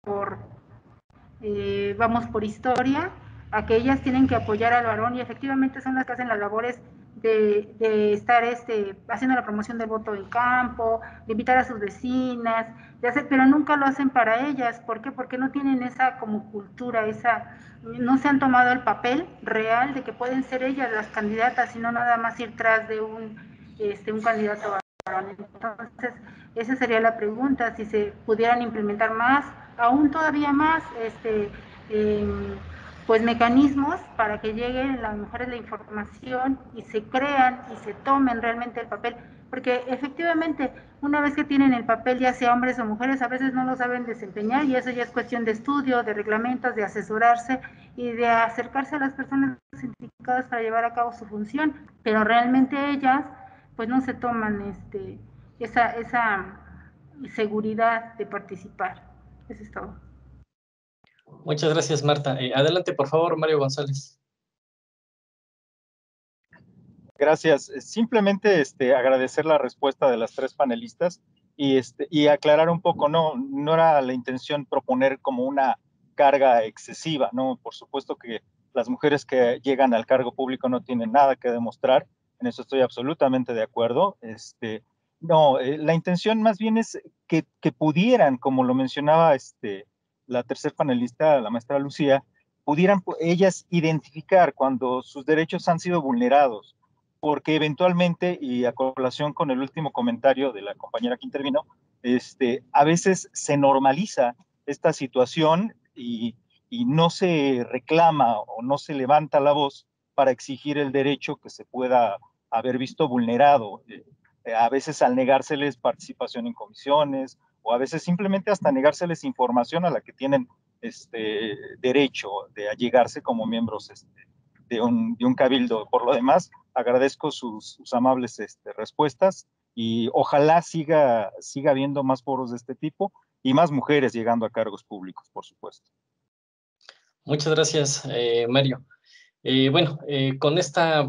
Speaker 8: historia, a que ellas tienen que apoyar al varón y efectivamente son las que hacen las labores de estar haciendo la promoción del voto en campo, de invitar a sus vecinas, pero nunca lo hacen para ellas. ¿Por qué? Porque no tienen esa como cultura, no se han tomado el papel real de que pueden ser ellas las candidatas y no nada más ir tras de un candidato varón. Entonces, esa sería la pregunta, si se pudieran implementar más, aún todavía más, pues mecanismos para que lleguen las mujeres la información y se crean y se tomen realmente el papel, porque efectivamente una vez que tienen el papel, ya sea hombres o mujeres, a veces no lo saben desempeñar y eso ya es cuestión de estudio, de reglamentos, de asesorarse y de acercarse a las personas indicadas para llevar a cabo su función, pero realmente ellas pues no se toman esa seguridad de participar. Eso es todo.
Speaker 1: Muchas gracias, Marta. Adelante, por favor, Mario González.
Speaker 6: Gracias. Simplemente agradecer la respuesta de las tres panelistas y aclarar un poco, no era la intención proponer como una carga excesiva, ¿no? Por supuesto que las mujeres que llegan al cargo público no tienen nada que demostrar, en eso estoy absolutamente de acuerdo. No, la intención más bien es que pudieran, como lo mencionaba la tercer panelista, la maestra Lucía, pudieran ellas identificar cuando sus derechos han sido vulnerados, porque eventualmente, y a colación con el último comentario de la compañera que intervino, a veces se normaliza esta situación y no se reclama o no se levanta la voz para exigir el derecho que se pueda haber visto vulnerado, a veces al negárseles participación en comisiones, o a veces simplemente hasta negárseles información a la que tienen derecho de allegarse como miembros de un cabildo. Por lo demás, agradezco sus amables respuestas y ojalá siga habiendo más foros de este tipo y más mujeres llegando a cargos públicos, por supuesto.
Speaker 1: Muchas gracias, Mario. Bueno, con esta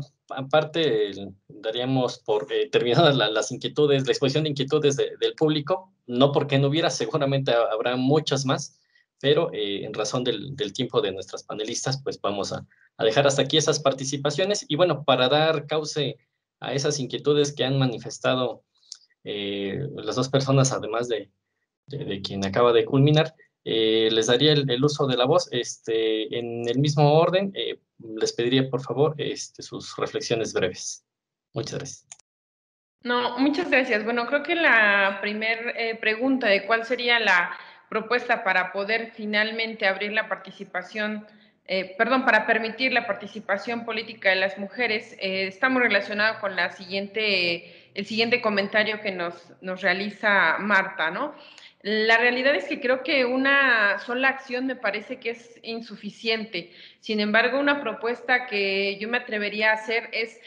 Speaker 1: parte daríamos por terminadas las inquietudes, la exposición de inquietudes del público, no porque no hubiera, seguramente habrá muchas más, pero en razón del tiempo de nuestras panelistas, pues vamos a dejar hasta aquí esas participaciones. Y bueno, para dar cauce a esas inquietudes que han manifestado las dos personas, además de quien acaba de culminar, les daría el uso de la voz. En el mismo orden, les pediría, por favor, sus reflexiones breves. Muchas gracias.
Speaker 3: No, muchas gracias. Bueno, creo que la primera pregunta de cuál sería la propuesta para poder finalmente abrir la participación, para permitir la participación política de las mujeres, está muy relacionado con el siguiente comentario que nos realiza Marta, ¿no? La realidad es que creo que una sola acción me parece que es insuficiente. Sin embargo, una propuesta que yo me atrevería a hacer es,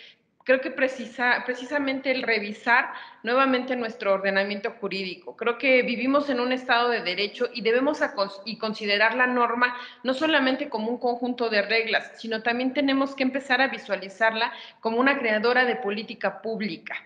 Speaker 3: creo que precisamente el revisar nuevamente nuestro ordenamiento jurídico. Creo que vivimos en un estado de derecho y debemos considerar la norma no solamente como un conjunto de reglas, sino también tenemos que empezar a visualizarla como una creadora de política pública.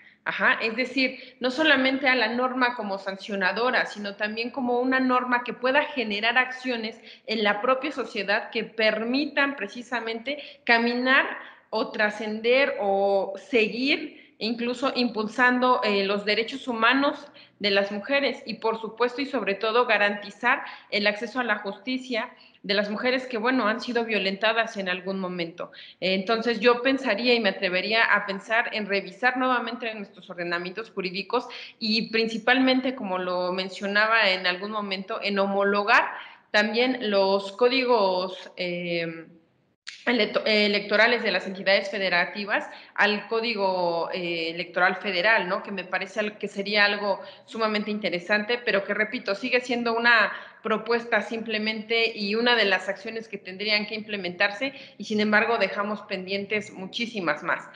Speaker 3: Es decir, no solamente a la norma como sancionadora, sino también como una norma que pueda generar acciones en la propia sociedad que permitan precisamente caminar o trascender o seguir incluso impulsando los derechos humanos de las mujeres y por supuesto y sobre todo garantizar el acceso a la justicia de las mujeres que, bueno, han sido violentadas en algún momento. Entonces yo pensaría y me atrevería a pensar en revisar nuevamente nuestros ordenamientos jurídicos y principalmente, como lo mencionaba en algún momento, en homologar también los códigos electorales de las entidades federativas al Código Electoral Federal, ¿no? Que me parece que sería algo sumamente interesante, pero que, repito, sigue siendo una propuesta simplemente y una de las acciones que tendrían que implementarse y, sin embargo, dejamos pendientes muchísimas más.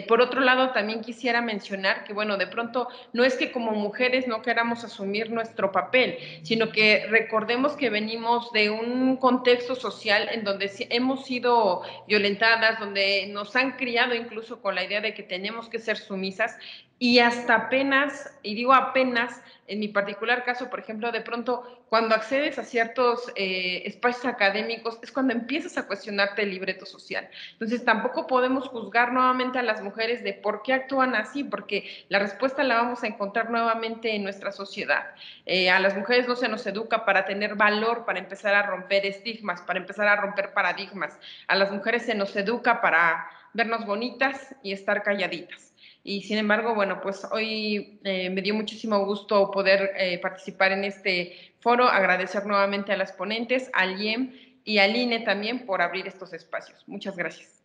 Speaker 3: Por otro lado, también quisiera mencionar que, bueno, de pronto no es que como mujeres no queramos asumir nuestro papel, sino que recordemos que venimos de un contexto social en donde hemos sido violentadas, donde nos han criado incluso con la idea de que tenemos que ser sumisas y hasta apenas, y digo apenas, en mi particular caso, por ejemplo, de pronto cuando accedes a ciertos espacios académicos es cuando empiezas a cuestionarte el libreto social. Entonces tampoco podemos juzgar nuevamente a las mujeres de por qué actúan así, porque la respuesta la vamos a encontrar nuevamente en nuestra sociedad. A las mujeres no se nos educa para tener valor, para empezar a romper estigmas, para empezar a romper paradigmas. A las mujeres se nos educa para vernos bonitas y estar calladitas. Y sin embargo, bueno, pues hoy me dio muchísimo gusto poder participar en este foro, agradecer nuevamente a las ponentes, al IEM y al INE también por abrir estos espacios. Muchas gracias.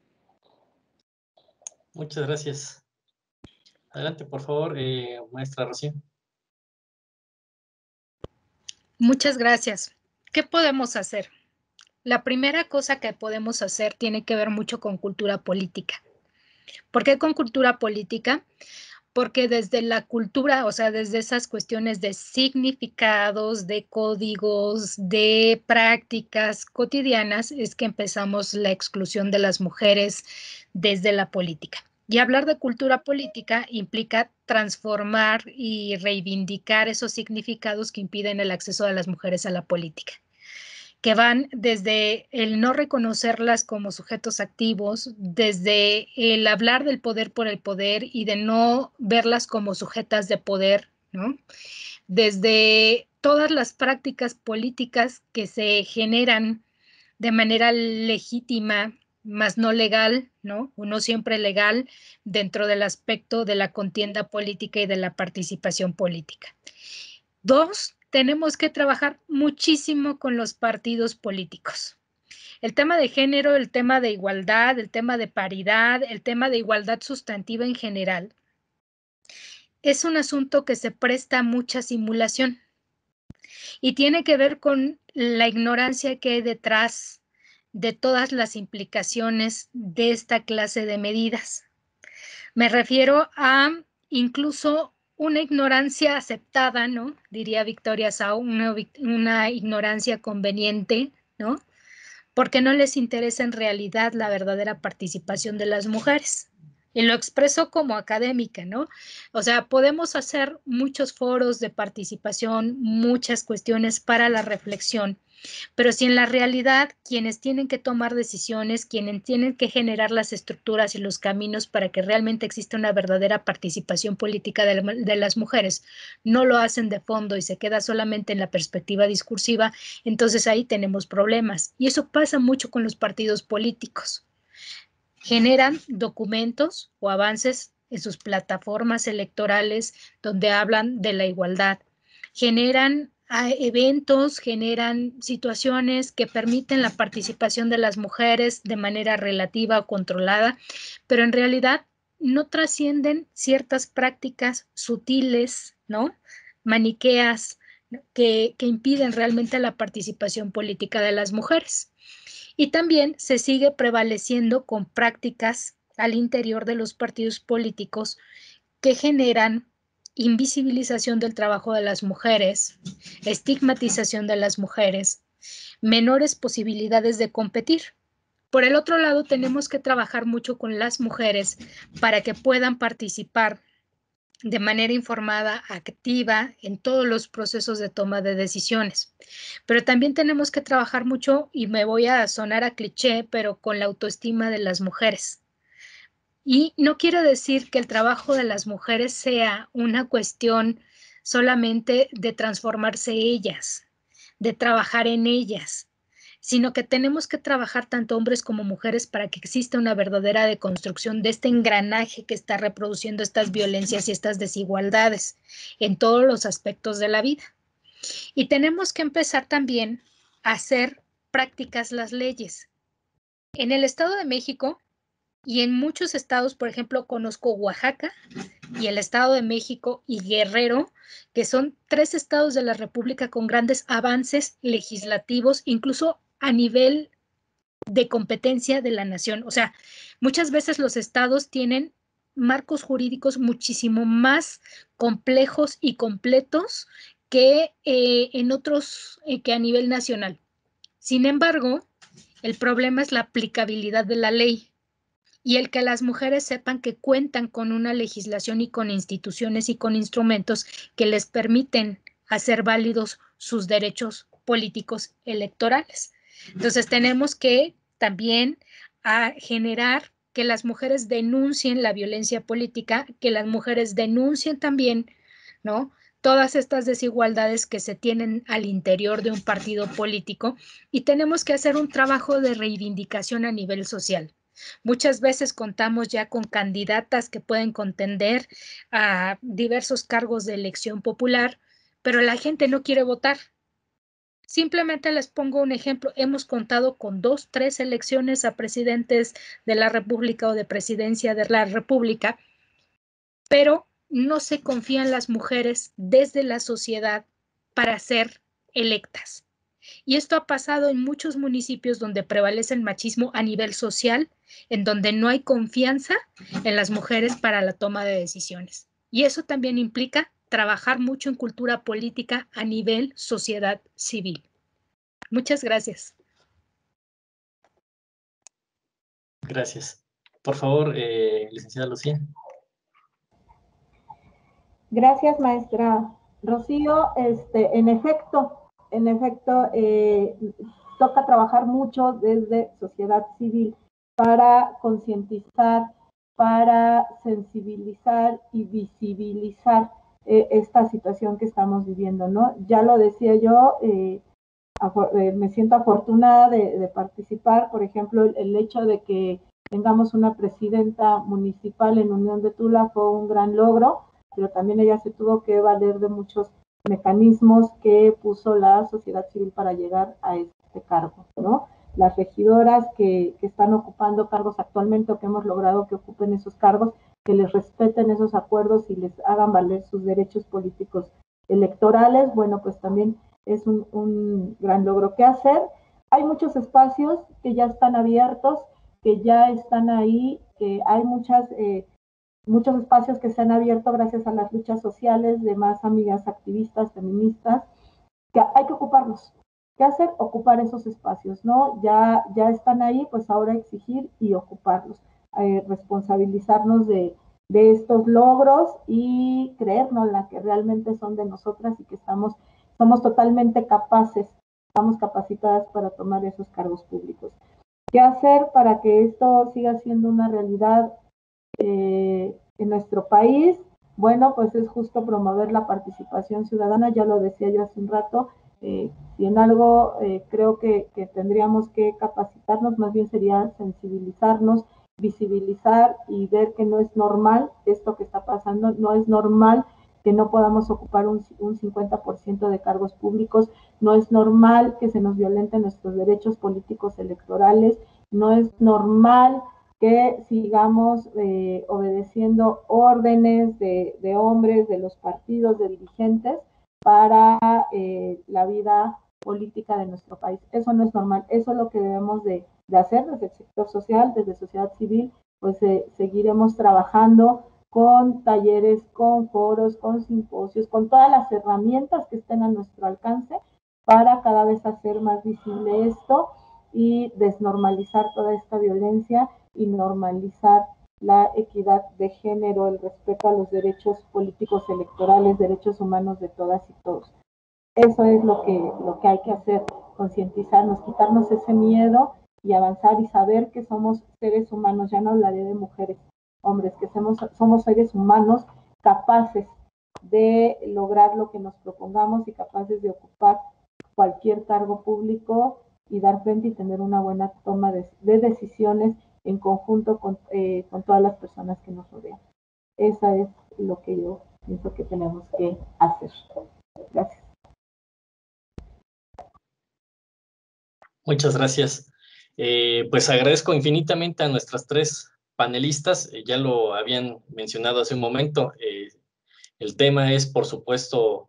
Speaker 1: Muchas gracias. Adelante, por favor, maestra Rocío.
Speaker 2: Muchas gracias. ¿Qué podemos hacer? La primera cosa que podemos hacer tiene que ver mucho con cultura política. ¿Por qué con cultura política? Porque desde la cultura, o sea, desde esas cuestiones de significados, de códigos, de prácticas cotidianas, es que empezamos la exclusión de las mujeres desde la política. Y hablar de cultura política implica transformar y reivindicar esos significados que impiden el acceso de las mujeres a la política, que van desde el no reconocerlas como sujetos activos, desde el hablar del poder por el poder y de no verlas como sujetas de poder, ¿no? Desde todas las prácticas políticas que se generan de manera legítima, más no legal, ¿no? O no siempre legal, dentro del aspecto de la contienda política y de la participación política. 2, tenemos que trabajar muchísimo con los partidos políticos. El tema de género, el tema de igualdad, el tema de paridad, el tema de igualdad sustantiva en general, es un asunto que se presta a mucha simulación y tiene que ver con la ignorancia que hay detrás de todas las implicaciones de esta clase de medidas. Me refiero a incluso una ignorancia aceptada, ¿no? Diría Victoria Sau, una ignorancia conveniente, ¿no? Porque no les interesa en realidad la verdadera participación de las mujeres. Y lo expreso como académica, ¿no? O sea, podemos hacer muchos foros de participación, muchas cuestiones para la reflexión, pero si en la realidad quienes tienen que tomar decisiones, quienes tienen que generar las estructuras y los caminos para que realmente exista una verdadera participación política de las mujeres, no lo hacen de fondo y se queda solamente en la perspectiva discursiva, entonces ahí tenemos problemas. Y eso pasa mucho con los partidos políticos. Generan documentos o avances en sus plataformas electorales donde hablan de la igualdad. Generan eventos, generan situaciones que permiten la participación de las mujeres de manera relativa o controlada, pero en realidad no trascienden ciertas prácticas sutiles, ¿no? Maniqueas, que impiden realmente la participación política de las mujeres. Y también se sigue prevaleciendo con prácticas al interior de los partidos políticos que generan invisibilización del trabajo de las mujeres, estigmatización de las mujeres, menores posibilidades de competir. Por el otro lado, tenemos que trabajar mucho con las mujeres para que puedan participar de manera informada, activa en todos los procesos de toma de decisiones. Pero también tenemos que trabajar mucho, y me voy a sonar a cliché, pero con la autoestima de las mujeres. Y no quiero decir que el trabajo de las mujeres sea una cuestión solamente de transformarse ellas, de trabajar en ellas, sino que tenemos que trabajar tanto hombres como mujeres para que exista una verdadera deconstrucción de este engranaje que está reproduciendo estas violencias y estas desigualdades en todos los aspectos de la vida. Y tenemos que empezar también a hacer prácticas las leyes. En el Estado de México y en muchos estados, por ejemplo, conozco Oaxaca y el Estado de México y Guerrero, que son 3 estados de la República con grandes avances legislativos, incluso a nivel de competencia de la nación. O sea, muchas veces los estados tienen marcos jurídicos muchísimo más complejos y completos que en otros, que a nivel nacional. Sin embargo, el problema es la aplicabilidad de la ley y el que las mujeres sepan que cuentan con una legislación y con instituciones y con instrumentos que les permiten hacer válidos sus derechos políticos electorales. Entonces tenemos que también generar que las mujeres denuncien la violencia política, que las mujeres denuncien también, ¿no?, todas estas desigualdades que se tienen al interior de un partido político, y tenemos que hacer un trabajo de reivindicación a nivel social. Muchas veces contamos ya con candidatas que pueden contender a diversos cargos de elección popular, pero la gente no quiere votar. Simplemente les pongo un ejemplo. Hemos contado con 2, 3 elecciones a presidentes de la República o de presidencia de la República pero no se confían las mujeres desde la sociedad para ser electas. Y esto ha pasado en muchos municipios donde prevalece el machismo a nivel social, en donde no hay confianza en las mujeres para la toma de decisiones. Y eso también implica trabajar mucho en cultura política a nivel sociedad civil. Muchas gracias.
Speaker 1: Gracias. Por favor, licenciada Lucía.
Speaker 4: Gracias, maestra Rocío. En efecto, toca trabajar mucho desde sociedad civil para concientizar, para sensibilizar y visibilizar esta situación que estamos viviendo, ¿no? Ya lo decía yo, me siento afortunada de participar, por ejemplo, el hecho de que tengamos una presidenta municipal en Unión de Tula fue un gran logro, pero también ella se tuvo que valer de muchos mecanismos que puso la sociedad civil para llegar a este cargo, ¿no? Las regidoras que están ocupando cargos actualmente o que hemos logrado que ocupen esos cargos, que les respeten esos acuerdos y les hagan valer sus derechos políticos electorales, bueno, pues también es un gran logro que hacer. Hay muchos espacios que ya están abiertos, que ya están ahí, que hay muchos espacios que se han abierto gracias a las luchas sociales de más amigas activistas, feministas, que hay que ocuparlos. ¿Qué hacer? Ocupar esos espacios, ¿no? Ya están ahí, pues ahora exigir y ocuparlos, responsabilizarnos de estos logros y creernos la que realmente son de nosotras y que somos totalmente capaces, estamos capacitadas para tomar esos cargos públicos. ¿Qué hacer para que esto siga siendo una realidad en nuestro país? Bueno, pues es justo promover la participación ciudadana, ya lo decía yo hace un rato, si en algo creo que tendríamos que capacitarnos, más bien sería sensibilizarnos, visibilizar y ver que no es normal esto que está pasando, no es normal que no podamos ocupar un 50% de cargos públicos, no es normal que se nos violenten nuestros derechos políticos electorales, no es normal que sigamos obedeciendo órdenes de hombres, de los partidos, de dirigentes para la vida política de nuestro país. Eso no es normal, eso es lo que debemos de hacer desde el sector social, desde sociedad civil, pues seguiremos trabajando con talleres, con foros, con simposios, con todas las herramientas que estén a nuestro alcance para cada vez hacer más visible esto y desnormalizar toda esta violencia y normalizar la equidad de género, el respeto a los derechos políticos electorales, derechos humanos de todas y todos. Eso es lo que hay que hacer, concientizarnos, quitarnos ese miedo y avanzar y saber que somos seres humanos, ya no hablaré de mujeres, hombres, que somos seres humanos capaces de lograr lo que nos propongamos y capaces de ocupar cualquier cargo público y dar frente y tener una buena toma de decisiones en conjunto con todas las personas que nos rodean. Eso es lo que yo pienso que tenemos que hacer. Gracias.
Speaker 1: Muchas gracias. Pues agradezco infinitamente a nuestras tres panelistas. Ya lo habían mencionado hace un momento. El tema es, por supuesto,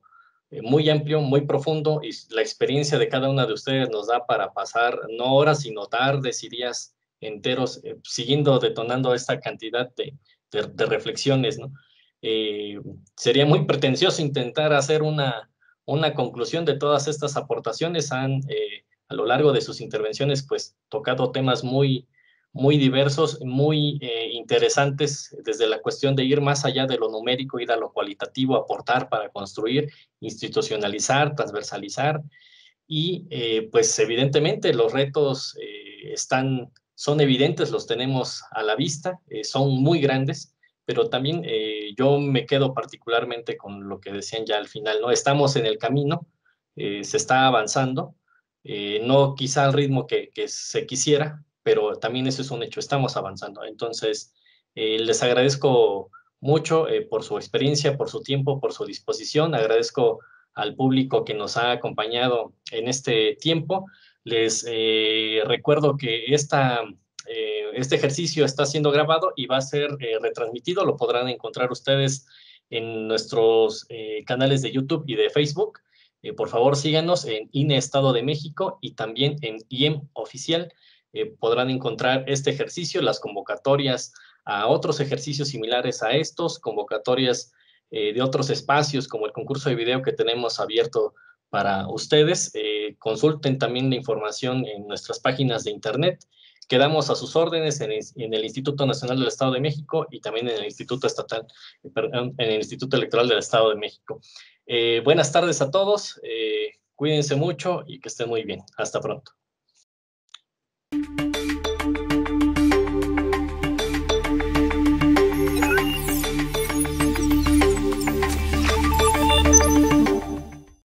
Speaker 1: muy amplio, muy profundo, y la experiencia de cada una de ustedes nos da para pasar no horas, sino tardes y días enteros siguiendo detonando esta cantidad de reflexiones, ¿no? Sería muy pretencioso intentar hacer una conclusión de todas estas aportaciones. Han a lo largo de sus intervenciones pues tocado temas muy diversos, muy interesantes, desde la cuestión de ir más allá de lo numérico, ir a lo cualitativo, aportar para construir, institucionalizar, transversalizar, y pues evidentemente los retos son evidentes, los tenemos a la vista, son muy grandes, pero también yo me quedo particularmente con lo que decían ya al final, ¿no? Estamos en el camino, se está avanzando, no quizá al ritmo que se quisiera, pero también eso es un hecho, estamos avanzando. Entonces, les agradezco mucho por su experiencia, por su tiempo, por su disposición. Agradezco al público que nos ha acompañado en este tiempo. Les recuerdo que esta este ejercicio está siendo grabado y va a ser retransmitido. Lo podrán encontrar ustedes en nuestros canales de YouTube y de Facebook. Por favor, síganos en INE Estado de México y también en IEM Oficial. Podrán encontrar este ejercicio, las convocatorias a otros ejercicios similares a estos, convocatorias de otros espacios como el concurso de video que tenemos abierto para ustedes. Consulten también la información en nuestras páginas de internet. Quedamos a sus órdenes en el Instituto Nacional del Estado de México y también en el Instituto Electoral del Estado de México. Buenas tardes a todos, cuídense mucho y que estén muy bien. Hasta pronto.